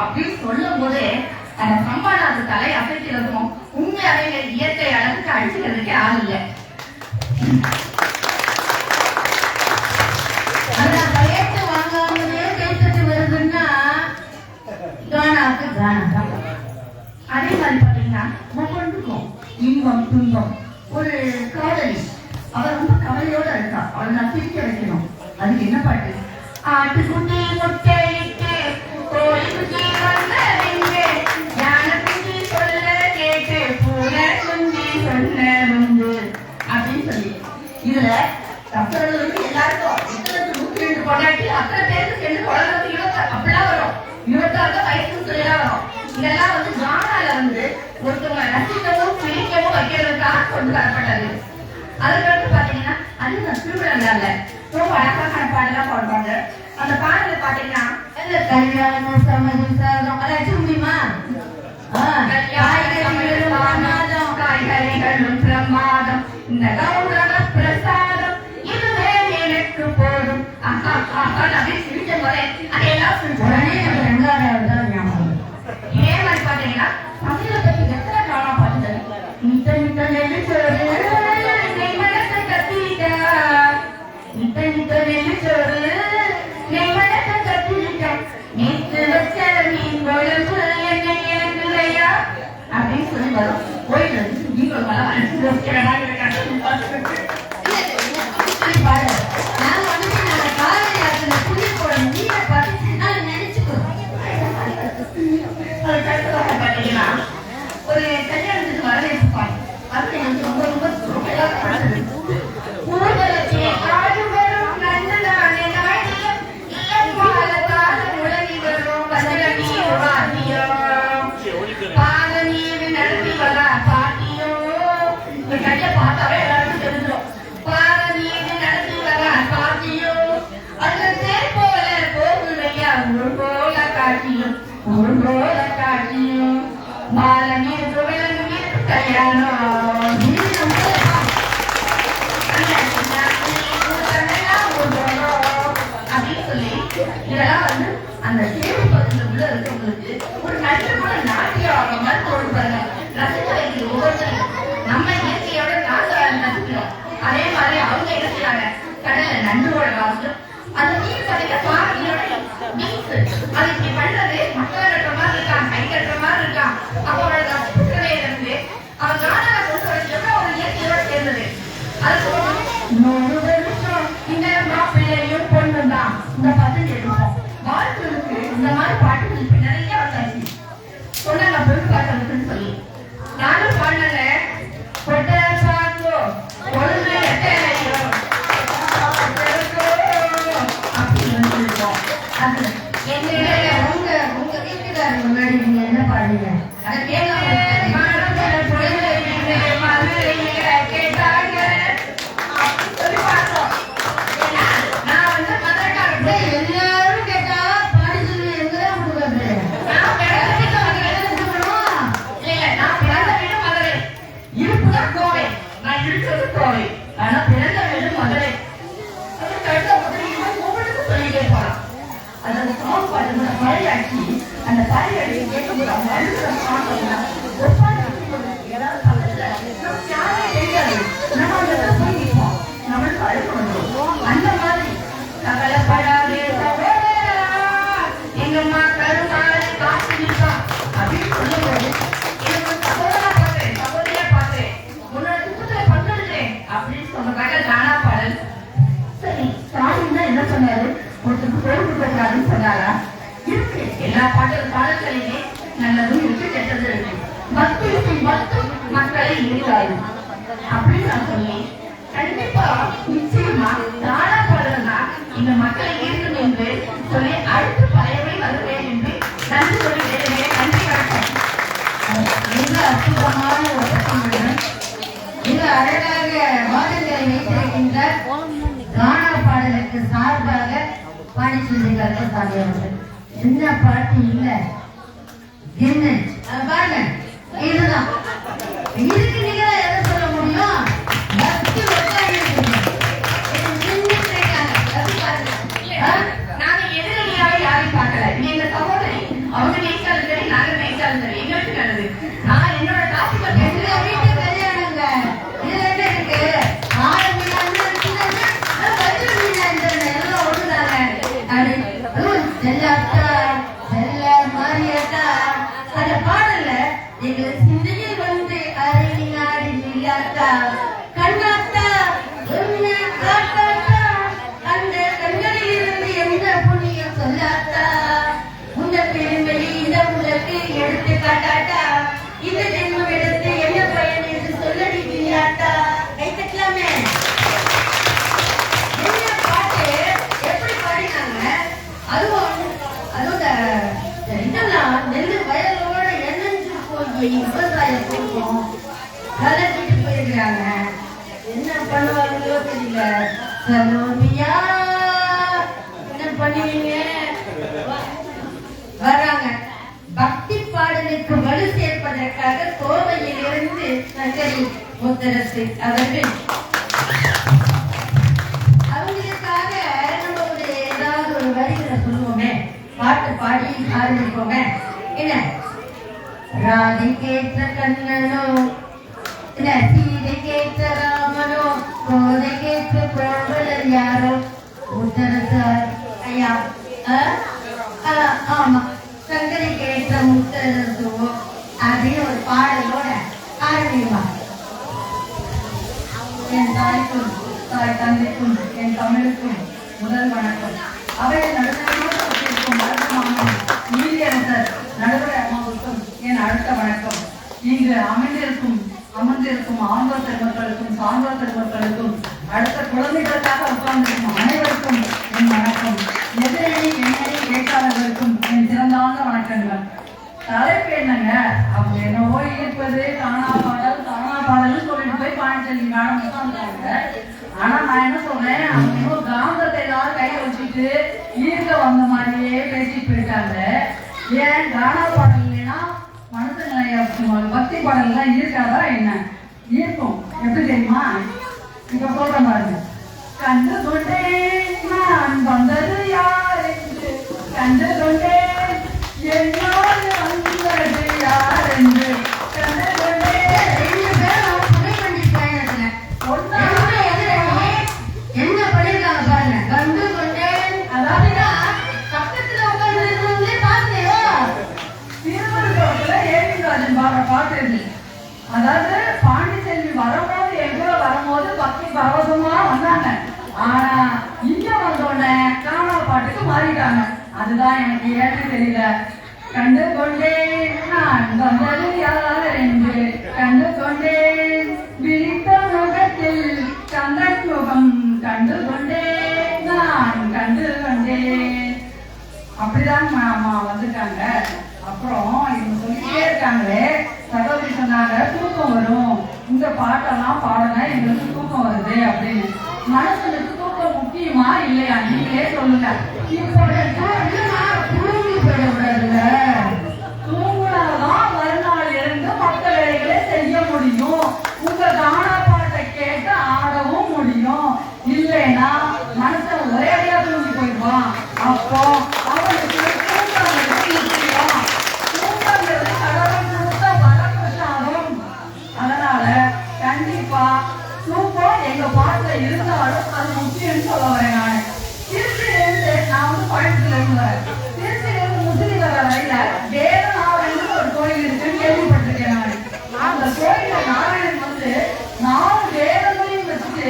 அப்படின்னு சொல்லும் போது அந்த சம்பாநாத தலை அசைக்கிறதும் உண்மையாவே இயற்கை அளவுக்கு அடிச்சுக்கிறதுக்கே ஆள் இல்லை. அந்த பயத்தை வாங்காமலே கைத்தட்டு வருதுன்னா கானாக்கு கானா. அதே மாதிரி பாத்தீங்கன்னா ஒவ்வொன்றுக்கும் இன்பம் துன்பம். ஒரு காதலி அவர் ரொம்ப கவலையோட இருக்கா, அவளை நான் சிரிக்க வைக்கணும். அதுக்கு என்ன பாட்டு? ஆட்டுக்குட்டி முட்டையிட்டு கோழி குட்டி வந்தறிந்து ஞான குட்டி சொல்ல கேட்டு பூனை குஞ்சி சொன்னருந்து அப்படின்னு சொல்லி இதுல தப்புறது வந்து எல்லாருக்கும் 102 கொண்டாட்டி அத்தனை பேருக்கு சேர்ந்து குழந்தை 20 அப்படிலாம் வரும். 26 வயசுன்னு சொல்லலாம் வரும். இதெல்லாம் வந்து கானால வந்து ஒருத்தவங்க ரசிக்கவும் பிரிக்கவும் வைக்கிறதுக்காக கொண்டு வரப்பட்டது. அதுக்கடுத்து பாத்தீங்கன்னா அது திருவிழால ரொம்ப அழகான பாடலாம் பாடுவாங்க. அந்த பாடல பாத்தீங்கன்னா கல்யாணம் சமயம் அதாச்சும் முடியுமா? காய்கறிகளும் பிரமாதம் இந்த கௌரவ பிரசாதம் இதுவே எனக்கு போதும். அப்படியே சிரிச்ச முறை அதையெல்லாம் உடனே ரெண்டாவது தான் ஞாபகம். இதே மாதிரி பாத்தீங்கன்னா தமிழை பத்தி எத்தனை காணா பாட்டு நித்த நித்த நெல்லு சோறு நெய்மனத்தை கத்திரிக்கா நித்த நித்த நெல்லு சோறு நெய்மனத்தை கத்திரிக்கா நேற்று வச்ச மீன் குழம்பு என்ன எனக்கு இல்லையா அப்படின்னு சொல்லி வரும். போயிட்டு நீங்களும் நல்லா அனுப்பி வைக்கிற மாதிரி பாடு. நாங்க வந்துட்டு நாங்க காலையில அதுல புளி போடணும். நீரை பார்த்து அதை நினைச்சுக்கிறோம். பாத்தீங்கன்னா ஒரு கல்யாணத்துக்கு வரவேற்பாங்க. அது எனக்கு ரொம்ப ரொம்ப ரொம்ப ஊர்வலத்தை ஆடு வரும் நந்தனானே நாடியம் இளம்பால காலம் உலகி வரும் வசகனி வாத்தியம் பாதநீர் நடத்தி வர பாட்டியோ. இந்த கையை பார்த்தாவே எல்லாருக்கும் தெரிஞ்சிடும். பாதநீர் நடத்தி வர பாட்டியோ அந்த தேர் போல போகுதையா ஒரு போல காட்டியும் ஒரு போல காட்டியும் பாலநீர் விளங்கு கல்யாணம் அப்படின்னு சொல்லி இதெல்லாம் வந்து அந்த சேவை பகுதியில் உள்ள இருக்கவங்களுக்கு ஒரு நல்ல கூட நாட்டிய மாதிரி தோல் பாருங்க. ரசிக்க வைக்கிறது ஒவ்வொருத்தரும் நம்ம இயற்கையோட நாங்க ரசிக்கிறோம். அதே மாதிரி அவங்க என்ன செய்யறாங்க, கடல்ல நன்றோட வாசல் அந்த நீர் கடையில பாறையோட மீன்ஸ் அது இப்படி பண்றது மக்கள் கட்டுற மாதிரி இருக்கான், கை கட்டுற மாதிரி இருக்கான். அவங்களோட ரசிப்புக்கலையில இருந்து அவன் நாடக கொண்டு வர எவ்வளவு ஒரு இயற்கையோட சேர்ந்தது. அதுக்கு 100 வருஷம் இந்த மாப்பிள்ளையும் பொண்ணு தான் இந்த பதவி எடுப்போம். வாழ்க்கைக்கு இந்த மாதிரி பாட்டுகளுக்கு நிறைய வந்தாச்சு. சொன்னாங்க பொண்ணு பாட்டுன்னு சொல்லி நானும் பாடினங்க கொட்ட சாக்கோ கொழுந்து எட்டையோ அப்படின்னு சொல்லிருக்கோம். அது உங்க வீட்டுக்காரங்க முன்னாடி நீங்க என்ன பாடுங்க? அதை கேட்க எல்லாரும் கேட்டா பாடி சொல்லி எங்கதான் கொடுக்குறது? அந்த பழையாட்சி கேட்கும்போது அவங்க அழுகிற பாட்டோம்னா நம்ம அந்த போய் நிற்போம், நம்மளுக்கு அழுக வந்துடும். அந்த மாதிரி கவலைப்படாதே எங்கம்மா கருமாறி காசு நிற்பா அப்படின்னு சொல்லும்போது எனக்கு சகோதரா பாக்குறேன், சகோதரியா பாக்குறேன், உன்னோட துக்கத்துல பங்கெடுக்கிறேன் அப்படின்னு சொன்னதாக தானா பாடல். சரி, ஸ்டாலின் தான் என்ன சொன்னாரு, ஒருத்தருக்கு பொருள் கொடுக்கக்கூடாதுன்னு சொன்னாரா? இருக்கு, எல்லா பாடல்களிலே நல்லதும் இருக்கு, கெட்டதும் இருக்கு. பக்தி மட்டும் மக்களை ஈர்க்காது அப்படின்னு நான் சொல்லி கண்டிப்பா நிச்சயமா தானா பாடல்னா இந்த மக்களை ஈர்க்கும் என்று சொல்லி அடுத்து பழையவை வருவேன் என்று நன்றி சொல்லி வேறுவேன். நன்றி, வணக்கம். மிக அற்புதமான ஒரு பட்டிமன்றம். மிக அழகாக வாதங்களை வைத்திருக்கின்ற கானா பாடலுக்கு சார்பாக பாடி சொல்லுகிறார்கள் சாமி அவர்கள். என்ன பாட்டு இல்ல என்ன பாருங்க, இதுதான் இதுக்கு நீங்க எதை சொல்ல முடியும்? பக்தி நாங்க எதிரியாக யாரையும் பார்க்கல. எங்க சகோதரி அவங்க பண்ணுவாங்களோ தெரியல. சலோமியா என்ன பண்ணுவீங்க? வராங்க. பக்தி பாடலுக்கு வலு சேர்ப்பதற்காக கோவையிலிருந்து சங்கரி முத்தரசு அவர்கள் அவங்களுக்காக நம்ம ஒரு ஏதாவது ஒரு வரிகளை சொல்லுவோமே, பாட்டு பாடி ஆரம்பிப்போமே. என்ன ராதை கேட்ட கண்ணனோ, என்ன சீதை கேட்ட ராமனோ, கோதை கேட்ட கோவலர் யாரோ, முத்தரசு ஐயா. ஆமா, சங்கரை கேட்ட முத்தரசோ அப்படின்னு ஒரு பாடலோட ஆரம்பிமா. என் தாய்க்கும் தாய் தந்தைக்கும் என் தமிழுக்கும் முதல் வணக்கம். அவையை நடுவரும் நீதியரசர் நடுவர் அம்மாவுக்கும் என் அடுத்த வணக்கம். இங்கு அமர்ந்திருக்கும் ஆண்டோர் பெருமக்களுக்கும் சான்றோர் பெருமக்களுக்கும் அடுத்த குழந்தைகளுக்காக உட்கார்ந்திருக்கும் அனைவருக்கும் என் வணக்கம். எதிரணி எண்ணெய் கேட்காதவர்களுக்கும் என் சிறந்தான வணக்கங்கள். தலைப்பு என்னங்க, அவங்க என்னவோ ஈர்ப்பது காணா பாடல் சொல்லிட்டு போய் பாண்டிச்சேரி மேடம் உட்காந்துருக்காங்க. ஆனா நான் என்ன சொல்றேன், அவங்க இன்னும் காந்தத்தை எல்லாரும் கையை வச்சுட்டு ஈர்க்க வந்த மாதிரியே பேசிட்டு போயிட்டாங்க. ஏன் கானா பாடல் இல்லைன்னா மனுஷங்களை பக்தி பாடல் எல்லாம் ஈர்க்காதா என்ன? ஈர்க்கும். எப்படி தெரியுமா? இப்ப சொல்ற பாருங்க. கண்டு கொண்டேன் நான் வந்தது யார் என்று, கண்டு கொண்டேன் என்னோடு வந்தது யார் என்று, கண்டு கொண்டேன். என்ன பண்ணிருக்காங்க பாருங்க. கண்டு கொண்டேன், அதாவது பக்கத்துல உட்கார்ந்து பாத்தீங்களா? திருவள்ளுவத்துல ஏவிராஜன் பாடுற பாட்டு இருக்கு. அதாவது பாண்டிச்செல்வி வரும்போது எங்கூட வரும்போது பக்தி பரவசமா வந்தாங்க. ஆனா இங்க வந்தோடனே காணா பாட்டுக்கு மாறிட்டாங்க. அதுதான் எனக்கு ஏன்னு தெரியல. கண்டு கொண்டேன் நான் வந்தது யார் என்று, கண்டு கொண்டேன் விழித்த முகத்தில் சந்திரன் முகம், கண்டு கொண்டேன் நான் கண்டு கொண்டேன். அப்படிதான் அம்மா வந்துட்டாங்க. அப்புறம் இவங்க சொல்லிட்டே இருக்காங்களே, சகோதரி சொன்னாங்க தூக்கம் வரும், இந்த பாட்டெல்லாம் பாடுனா எங்களுக்கு தூக்கம் வருது அப்படின்னு. மனசுக்கு தூக்கம் முக்கியமா இல்லையா? நீங்களே சொல்லுங்க. தூங்குனாதான் மறுநாள் இருந்து மற்ற வேலைகளை செய்ய முடியும். உங்க கானா பாட்டை கேட்டு ஆடவும் முடியும். இல்லைன்னா மனுஷன் ஒரே அடியா தூங்கி போயிடுவான். அப்போ அவனுக்கு தூங்குறது முக்கியம். தூங்குறது கடவுள் கொடுத்த வரப்பிரசாதம். அதனால கண்டிப்பா தூக்கம் எங்க பாட்டுல இருந்தாலும் அது முக்கியம்னு சொல்ல வரேன். நான் திருச்சியிலிருந்து கோயம்புத்தூர்ல இருந்து வரேன். திருச்சியிலிருந்து முசிறி வர வரையில வேதநாராயணன் ஒரு கோயில் இருக்குன்னு கேள்விப்பட்டிருக்கேன். நான் அந்த கோயில நாராயணன் வந்து 4 வேதங்களையும் வச்சுட்டு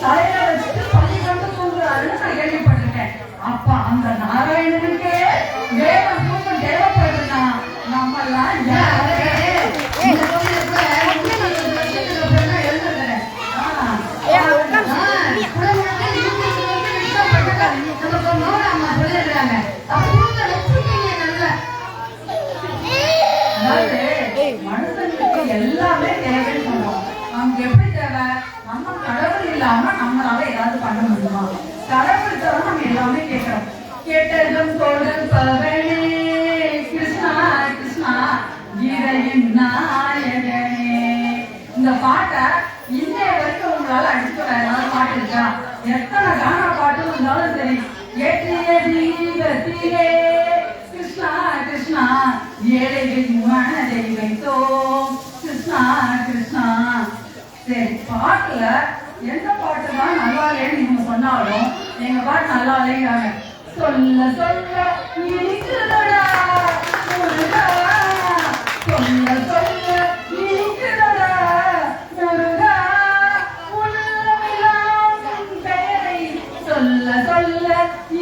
தலையில வச்சுட்டு பள்ளி கொண்டு தூங்குறாருன்னு நான் கேள்விப்பட்டிருக்கேன். அப்ப அந்த நாராயணனுக்கே வேதம் தூக்கம் தேவைப்படுதுன்னா நம்ம எல்லாம் மனுஷனுக்கு எல்லாமே தேவைன்னு சொல்றோம். நமக்கு எப்படி தேவை? நம்ம கடவுள் இல்லாம நம்மளால ஏதாவது பண்ண முடியுமா? கடவுள் தவிர நம்ம எல்லாமே கேட்கிறோம். கேட்டதும் கொடுப்பவனே கிருஷ்ணா கிருஷ்ணா கீதையின் நாயகனே. இந்த பாட்டை இன்னைய வரைக்கும் உங்களால அடிச்சு வேற ஏதாவது பாட்டு இருக்கா? எத்தனை கானா பாட்டு இருந்தாலும் சரி, ஏற்றிய தீபத்திலே கிருஷ்ணா கிருஷ்ணா ஏழைகளின் மனதை வைத்தோம் கிருஷ்ணா கிருஷ்ணா. சரி, பாட்டுல எந்த பாட்டு தான் நல்லா இல்லைன்னு நீங்க சொன்னாலும் எங்க பாட்டு நல்லா இல்லைங்கிறாங்க. சொல்ல சொல்ல இருக்குதடா முருகா, சொல்ல சொல்ல இருக்குதடா முருகா, உள்ளமில்லாம் பெயரை சொல்ல சொல்ல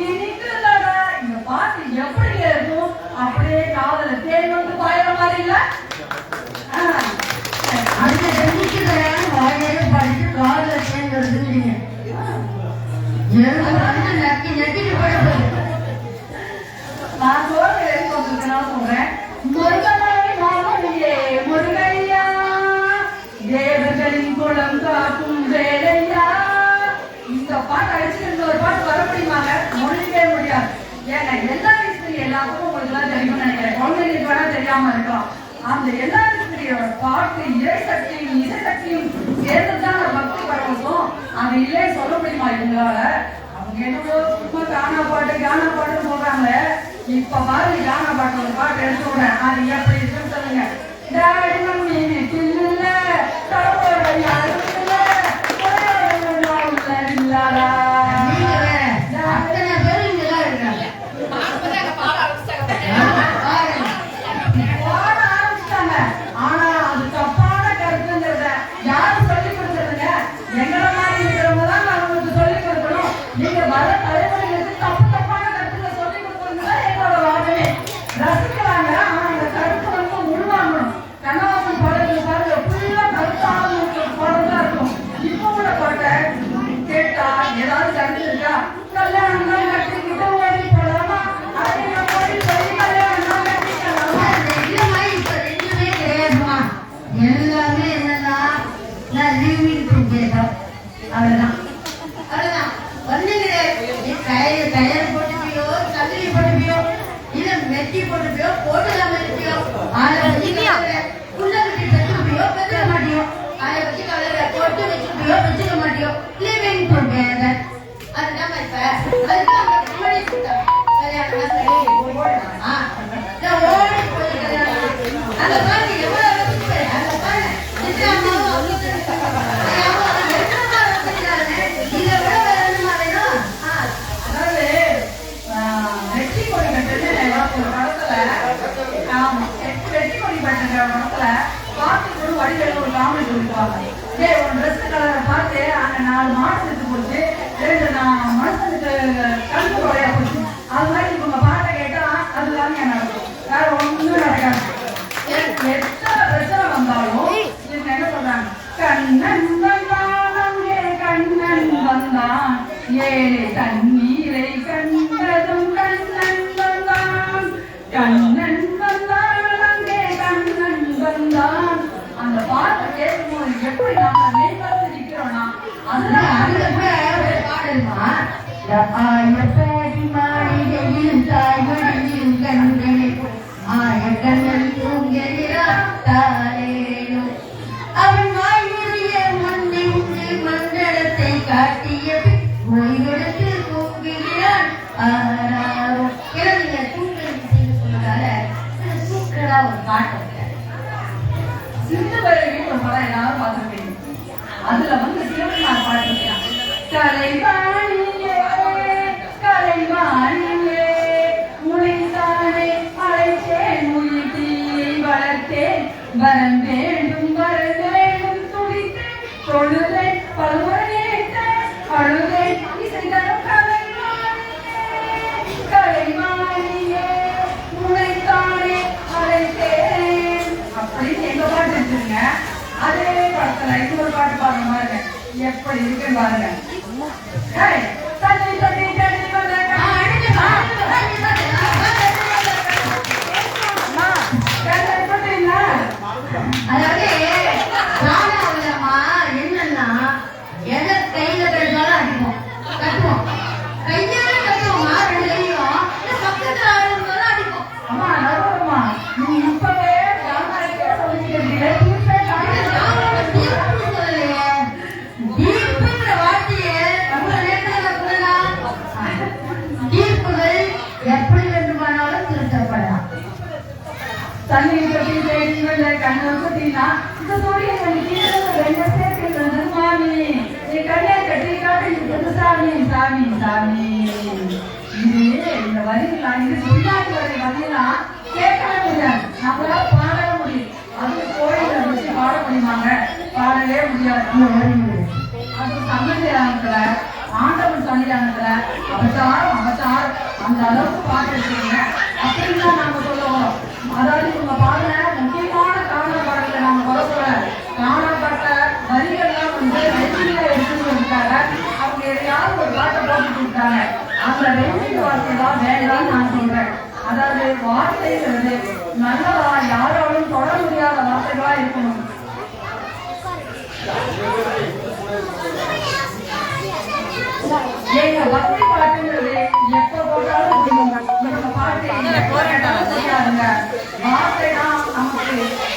இருக்குதடா. இந்த பாட்டு எப்படி இருக்கும்? அப்படியே காதல தேன் வந்து பாயிற மாதிரி இல்ல? அடுத்த தெரிஞ்சுக்கிறேன் வாயிலே படிச்சு காதல சேர்ந்துருக்குறீங்க. நக்கி நக்கிட்டு போயிட்டு நான் சொல்றேன். முருகனை மாமணியே முருகையா, தேவர்களின் குளம் காக்கும் வேலையா. அடிச்சுட்டு ஒரு பாட்டு வர முடியுமாங்க? முடியவே முடியாது. ஏங்க எல்லா இஸ்திரி எல்லாத்துக்கும் உங்களுக்கு எல்லாம் தெரியும்னு நினைக்கிறேன். குழந்தைங்களுக்கு வேணா தெரியாம இருக்கலாம். அந்த எல்லா இஸ்திரியோட பாட்டு இறை சக்தியும் இசை சக்தியும் சேர்ந்துதான் பக்தி பரவசம். அது இல்லையே சொல்ல முடியுமா இவங்களால? அவங்க என்னவோ சும்மா கானா பாட்டுன்னு சொல்றாங்க. இப்ப பாரு கானா பாட்டு ஒரு பாட்டு எடுத்து விடுறேன். அது எப்படி இருக்குன்னு சொல்லுங்க. ஆனா அது தப்பான கருத்துங்கிறத யாரு சொல்லி கொடுக்கறதுங்க? எங்களை மாதிரி இருக்கிறவங்க தான் அவங்களுக்கு சொல்லி கொடுக்கணும். நீங்க வர தலைமுறைகளுக்கு தப்பான கருத்துக்களை சொல்லி கொடுக்கறதுதான் எங்களோட வாதமே. ரசிக்கிறாங்க, ஆனா அந்த கருத்து வந்து உள்வாங்கணும். கண்ணவாசன் பாடல்கள் பாருங்க, ஃபுல்லா கருத்தான பாடல்தான் இருக்கும். இப்ப உள்ள பாட்டை கேட்டா ஏதாவது கருத்து இருக்கா? கல்யாணம் தான் கட்டிக்கிட்டு ஓடி போலாமா? அப்படிங்க போய் சொல்லி கல்யாணம் தான் கட்டிக்கலாமா? எல்லாமே என்னன்னா அவ்வளவுதான் கயிறு போட்டுப்பியோ, சங்கிலி போட்டுப்பியோ, இல்ல மெட்டி போட்டுப்பியோ, போட்டுலாம் மெட்டிப்பியோ, உள்ள கட்டி பெற்றுப்பியோ, பெற்றுக்க மாட்டியோ, அதை வச்சு கலர போட்டு வச்சுப்பியோ, வச்சுக்க மாட்டியோ, லிவிங் டுகெதர். அதுதான் இப்ப அதுதான் அந்த முன்னாடி கல்யாணம் ஓடி போய் கல்யாணம் அந்த பாருங்க எவ்வளவு அந்த பாருங்க பார்த்து அந்த 4 மாசத்துக்கு போச்சு 2 மாசத்துக்கு கணக்கு குறையா போச்சு. அது மாதிரி இவங்க பாட்டை கேட்டா அது எல்லாமே நடக்கும். வேற ஒண்ணும் நடக்காது. எத்தனை பிரச்சனை வந்தாலும் இவங்க என்ன சொல்றாங்க? கண்ணன் வந்தான் கண்ணன் வந்தான் ஏழை தண்ணீரை கண்டதும் கண்ணன் வந்தான் கண்ணன் வந்தான் அங்கே கண்ணன் வந்தான். அந்த பாட்டை கேட்கும்போது எப்படி நாம மேம்படுத்தி நிக்கிறோம்னா அதுதான் அதுல கூட ஒரு பாடல்மா ஆயப்படி மாளிகையில் தாய்மொழியில் கண்களை ஆயக்கண்ணன் தூங்குகிறாரேனோ அவன் வாய்மொழிய முன்னே உண்டு மண்டலத்தை காட்டிய ஓய்வெடுத்து தூங்குகிறான் ஆராரோ. ஏன்னா நீங்க தூங்குறீங்க சொன்னதால சூக்கரா ஒரு பாட்டு சிந்து பைரவின்னு ஒரு படம் எல்லாரும் பார்த்துருப்பீங்க. அதுல வந்து சிவகுமார் பாடிருக்கான். கலைவாணியே கலைவாணியே முளைத்தானே அழைத்தேன் உயிர் தீயை வளர்த்தேன் வரம் வேண்டும் துடித்தேன் தொழுதேன் பல்வரையேற்றேன் அழுதேன் இசைதரும் கலைவாணியே முளைத்தானே அழைத்தேன் அப்படின்னு எங்க பாட்டு இருக்குங்க. அதே படத்துல இன்னொரு பாட்டு பாடுற மாதிரி எப்படி இருக்கு பாருங்க. அதாவது ராணாவிலமா என்னன்னா எதை கையில கட்டுவாலும் அடிப்போம் கட்டுவோம் கையால கட்டுவோமா 2 கையும் பக்கத்துல ஆடுறதுனால அடிப்போம். அம்மா நடுவரம்மா நீ இப்பவே தீர்ப்புங்கிற வார்த்தையை உங்களை நேரத்தில் சொல்லலாம். தீர்ப்புகள் எப்படி வேண்டுமானாலும் திருத்தப்படலாம். தண்ணி கட்டி தேடி வந்த கண்ணன் கட்டினா இந்த சூரியன் ரெண்டு சேர்க்கிறது மாமி நீ கண்ணை கட்டி காட்டு சாமி சாமி சாமி. இது இந்த வரிகளாம் இது சொல்லாத வரிகளாம் கேட்கவே முடியாது. நம்மளால பாடவே முடியும். அது கோயில வச்சு பாட முடியுமாங்க? பாடவே முடியாது. அது சங்கீதத்துல ஆண்டவன் சன்னிதானத்துல அவசாரம் அந்த அளவுக்கு பாட்டு இருக்கீங்க அப்படின்னு தான் நாம சொல்லுவோம். அதாவது இவங்க பாடல முக்கியமான காண பாடல நாம வரக்கூட காணப்பட்ட வரிகள்லாம் வந்து ரெசிபியா எடுத்துட்டு வந்துட்டாங்க. அவங்க எதையாவது ஒரு பாட்டை போட்டு கொடுத்தாங்க. அந்த ரெசிபி வார்த்தை தான் வேண்டாம்னு நான் சொல்றேன். அதாவது வார்த்தைங்கிறது நல்லதா யாராலும் தொட முடியாத வார்த்தைகளா இருக்கணும்.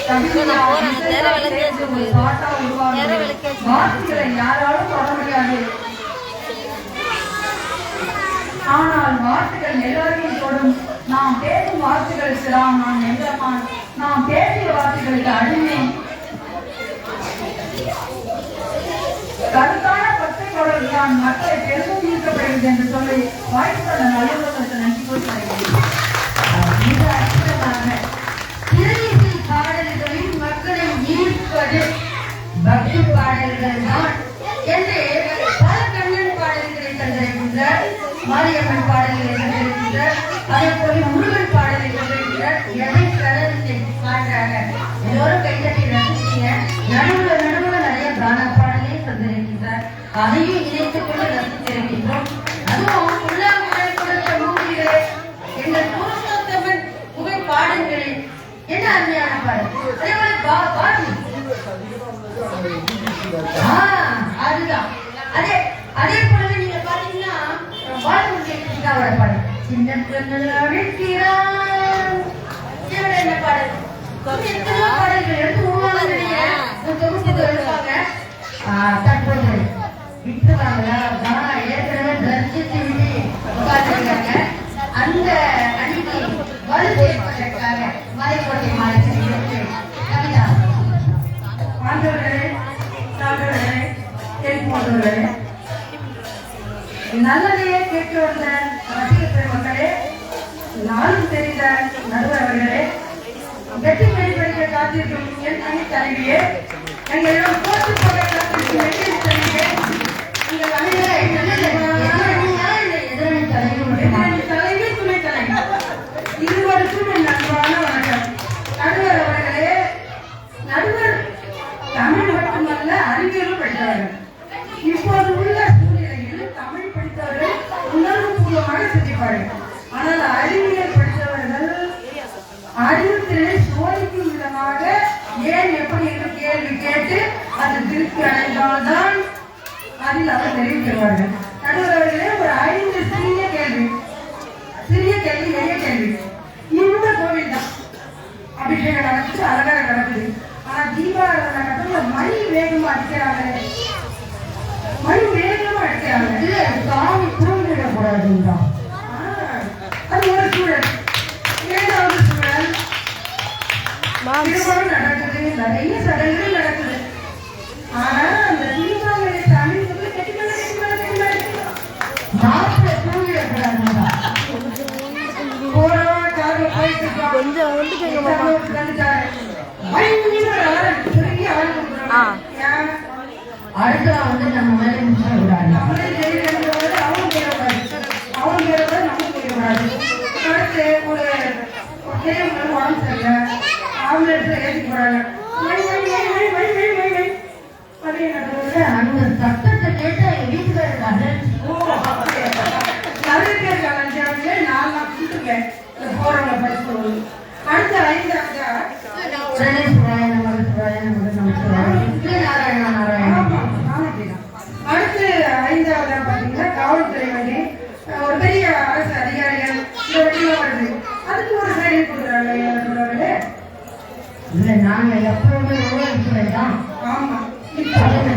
கவிதையா, இசையா சேர்ந்து ஒரு பாட்டா உருவாகுது. வார்த்தைகளை யாராலும் தொட முடியாது. ஆனால் வார்த்தைகள் எல்லாரையும் தொடும். நாம் பேசும் வார்த்தைகள் சிலாம், நாம் எந்திரமான். நாம் பேசிய வார்த்தைகளுக்கு அடிமை. கருத்தான பச்சை குரல் தான் மக்களை பெருந்தும் ஈர்க்கப்படுகிறது என்று சொல்லி வாய்ப்புள்ள நல்லுறவுக்கு நன்றி கூறுகிறேன். மிக அற்புதமாக திரையிசை பாடல்களில் மக்களை ஈர்ப்பது பக்தி பாடல்கள் தான் என்று பல கண்ணன் பாடல்களை தந்திருக்கின்றார், மாரியம்மன் பாடல்களை தந்திருக்கின்றார், அதே போல முருகன் பாடலை தந்திருக்கிறார். எதை கலந்து மாற்றாக எல்லோரும் கைத்தட்டி ரசித்தீங்க. நடுவுல நிறைய கான பாடலை தந்திருக்கின்றார், அதையும் இணைத்துக் கொண்டு ரசித்திருக்கின்றோம். அதுவும் உள்ளாமுறை கொடுத்த மூலிகளே எங்கள் புருஷோத்தமன் புகை பாடல்களில் என்ன அருமையான பாடல். அதே போல பாடல் அதுதான். அதே போல நீங்க பாத்தீங்கன்னா பாலமுருகனோட பாடல் சின்ன பெண்கள் அழைக்கிறான். என்ன பாடல் எத்தனையோ பாடல்கள் எடுத்து உருவாங்க தொகுப்பு எடுப்பாங்க. தற்போது விட்டுவாங்களா ஏற்கனவே தரிசித்து விட்டு உட்கார்ந்துருக்காங்க. அந்த அணிக்கு வலு சேர்ப்பதற்காக மலைக்கோட்டை மாநிலத்தில் கவிதா ஆண்டவர்களே, சான்றோர்களே, தெரிவிப்பவர்களே, நல்லதையே கேட்டு வந்த ரசிக பெருமக்களே, நானும் தெரிந்த நடுவர் அவர்களே, வெற்றி பெறுவதற்கு காத்திருக்கும் என் தனி தலைவியே, எங்களிடம் போட்டு போக காத்திருக்கும் வெற்றி தலைவியே, உங்கள் எதிரணி தலைவி, துணை தலைவி, இருவருக்கும் என் அன்பான வணக்கம். நடுவர் அவர்களே, நடுவர் தமிழ் மட்டுமல்ல அறிவியலும் படித்தவர்கள். இப்போது உள்ள சூழ்நிலையில் தமிழ் படித்தவர்கள் உணர்வு பூர்வமாக சிந்திப்பார்கள். ஆனால் அறிவியல் படித்தவர்கள் அறிவுத்திறனை சோதிக்கும் விதமாக ஏன் எப்படி என்று கேள்வி கேட்டு அது திருப்தி அடைந்தால்தான் அதில் அவர் நிறைவு பெறுவார்கள். நடுவர் அவர்களே, ஒரு 5 சிறிய கேள்வி, பெரிய கேள்வி. இந்த கோவில் தான் அபிஷேகம் நடக்குது, அலங்காரம் நடக்குது. ஆனா தீபாவளி நடக்குது, மணி வேகமா அடிக்கிறாங்க. சாமி தூங்கிடக்கூடாதுதான். அது ஒரு சூழல். 7வது சூழல், திருமணம் நடக்குது, நிறைய சடங்குகள் நடக்குது. ஆனா அந்த தீபாவளி சாமி நாட்டுல தூங்கிடக்கூடாதுதான். போறவன் கார்ல போயிட்டு இருக்கான், கொஞ்சம் அடுத்த வந்து நம்ம மேல விடாது. நம்மளே ஜெயிக்கிறது அவன் போயிடக்கூடாது, அவன் போயிடக்கூடாது, நம்ம போயிடக்கூடாது. அடுத்து ஒரு தேவங்கள் உடம்பு சரியில்லை, ஆம்புலன்ஸ்ல ஏற்றி போறாங்க. அந்த சத்தத்தை கேட்டா என் வீட்டுக்காரர் நிறைய பேர் கலஞ்சாவே நான் கொடுத்துருக்கேன் போறவங்க படிச்சு. அடுத்த 5வது அடுத்து 5வது பாத்தீங்கன்னா காவல்துறை வண்டி, ஒரு பெரிய அரசு அதிகாரிகள் இந்த வண்டியெல்லாம் வருது. அதுக்கு ஒரு சைடு கொடுக்குறாங்க. இல்ல நாங்க எப்பவுமே ஊழல் தான். ஆமா,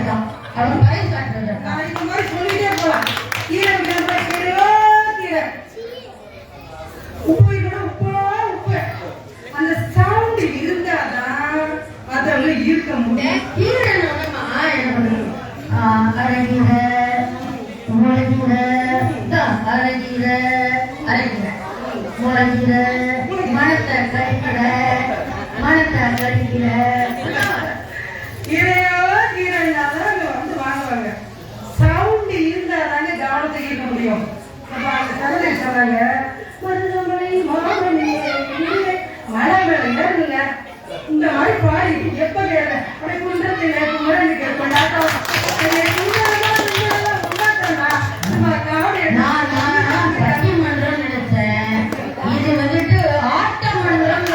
தான் அவர் பயிர் காட்டுறது. நான் இந்த மாதிரி சொல்லிட்டே போலாம். கீரை கீரை உப்பு வைக்கணும், உப்பு அந்த சவுண்ட் இருந்தாதான் அதை ஈர்க்க முடியும். கீரை நம்ம என்ன பண்ணுறோம், அரைக்கீரை, முளைக்கீரை, அரைக்கீரை, முளைக்கீரை, மணத்தை கறிக்கீரை, கீரைனாதான் அங்க வந்து வாங்குவாங்க. சவுண்ட் இருந்தாதாங்க கவனத்தை ஈர்க்க முடியும். சொன்னாங்க மழை மேல ஏறுங்க, இந்த மாதிரி பாடி எப்ப கேட்க அப்படி குன்றத்தில் முறைஞ்சு கேட்பேன். பட்டிமன்றம் நினைச்சேன், இது வந்துட்டு ஆட்ட மன்றம்.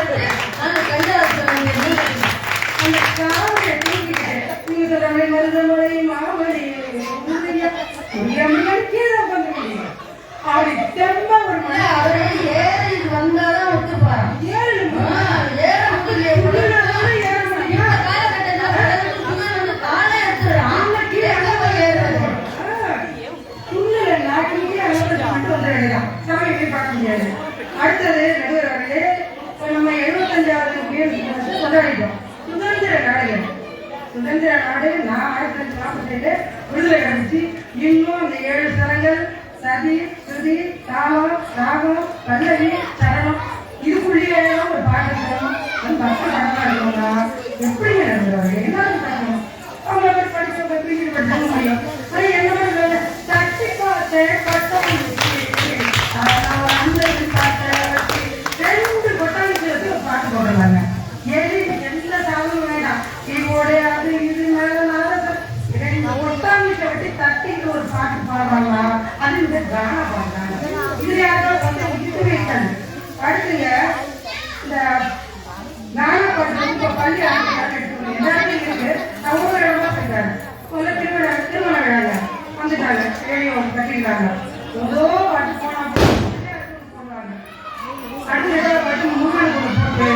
அந்த காவலை தூக்கிட்டு நீங்க சொல்ற மாதிரி மருதமலை மாமலை கீழே பண்ண முடியும். அப்படி தெம்ப ஒரு மழை அவரே ஏறி வந்தாதான் ஒத்துப்பாரு. ஏழு ஏற அடிச்சு இன்னும் இந்த 7 சரங்கள் சதி சுதி தாளம் ராகம் பல்லவி சரணம் இதுக்குள்ளேயே ஒரு பாட்டு இருக்கணும். பக்கம் படமா இருக்கணும்னா எப்படிங்க நடந்துருவாங்க? எல்லாரும் பார்க்கணும். அவங்க படிச்சவங்க பிரிஞ்சு படிக்க முடியும். ஆனால் என்ன பண்ணுறாங்க? தட்டி பார்த்து பட்டம் அந்த பாட்டை வச்சு 2 கொட்டாளிக்கு வச்சு ஒரு பாட்டு போடுறாங்க. எந்த சாதமும் வேண்டாம். கீபோர்டு அது இது கொட்டாளிக்க வச்சு தட்டிட்டு ஒரு பாட்டு பாடுறாங்களா? அது இந்த கானா பாடுறாங்க. இது யாரும் வந்து இது வைக்காது. அடுத்துங்க இந்த கானா பாட்டு இப்போ பள்ளி எடுத்துக்கணும். எல்லாருமே இருக்கு. அவங்க இடமா செய்யறாங்க. ஒரு திருமண விழாங்க வந்துட்டாங்க. ரேடியோ கட்டிக்கிறாங்க. ஏதோ பாட்டு போனா போடுவாங்க. அடுத்த பாட்டு முன்னாடி போட்டு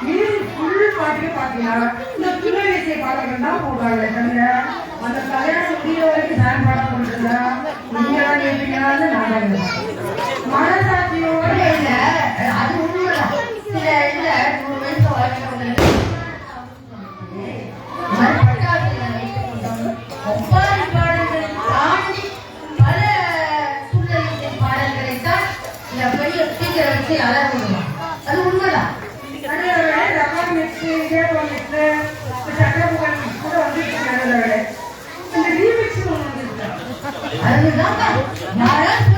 மீன் ஃபுல் பாட்டுமே பார்த்தீங்கன்னா இந்த சின்ன வயசை பாடல்கள் தான் போடுறாங்க. தவிர அந்த கல்யாணம் முடிய வரைக்கும் நான் பாடம் போட்டுருந்தா நீங்க தான் கேட்பீங்களான்னு நான் மனசாட்சியோட இல்ல, அது உண்மைதான். சில இதுல 100 வயசு வாழ்க்கை ஒப்பாரி பாடல்களை தாண்டி பல சூழ்நிலை பாடல்களைத்தான் இந்த பெரிய ஸ்பீக்கரை வச்சு அலறுவாங்க. அது உண்மைதான். ரப்பர் மிக்ஸ் இதேபோல் மிக்ஸ் சக்கரப்புகழ் கூட வந்து இந்த ரீமிக்ஸ் ஒன்று வந்துருக்கு. அதுதான் யாராவது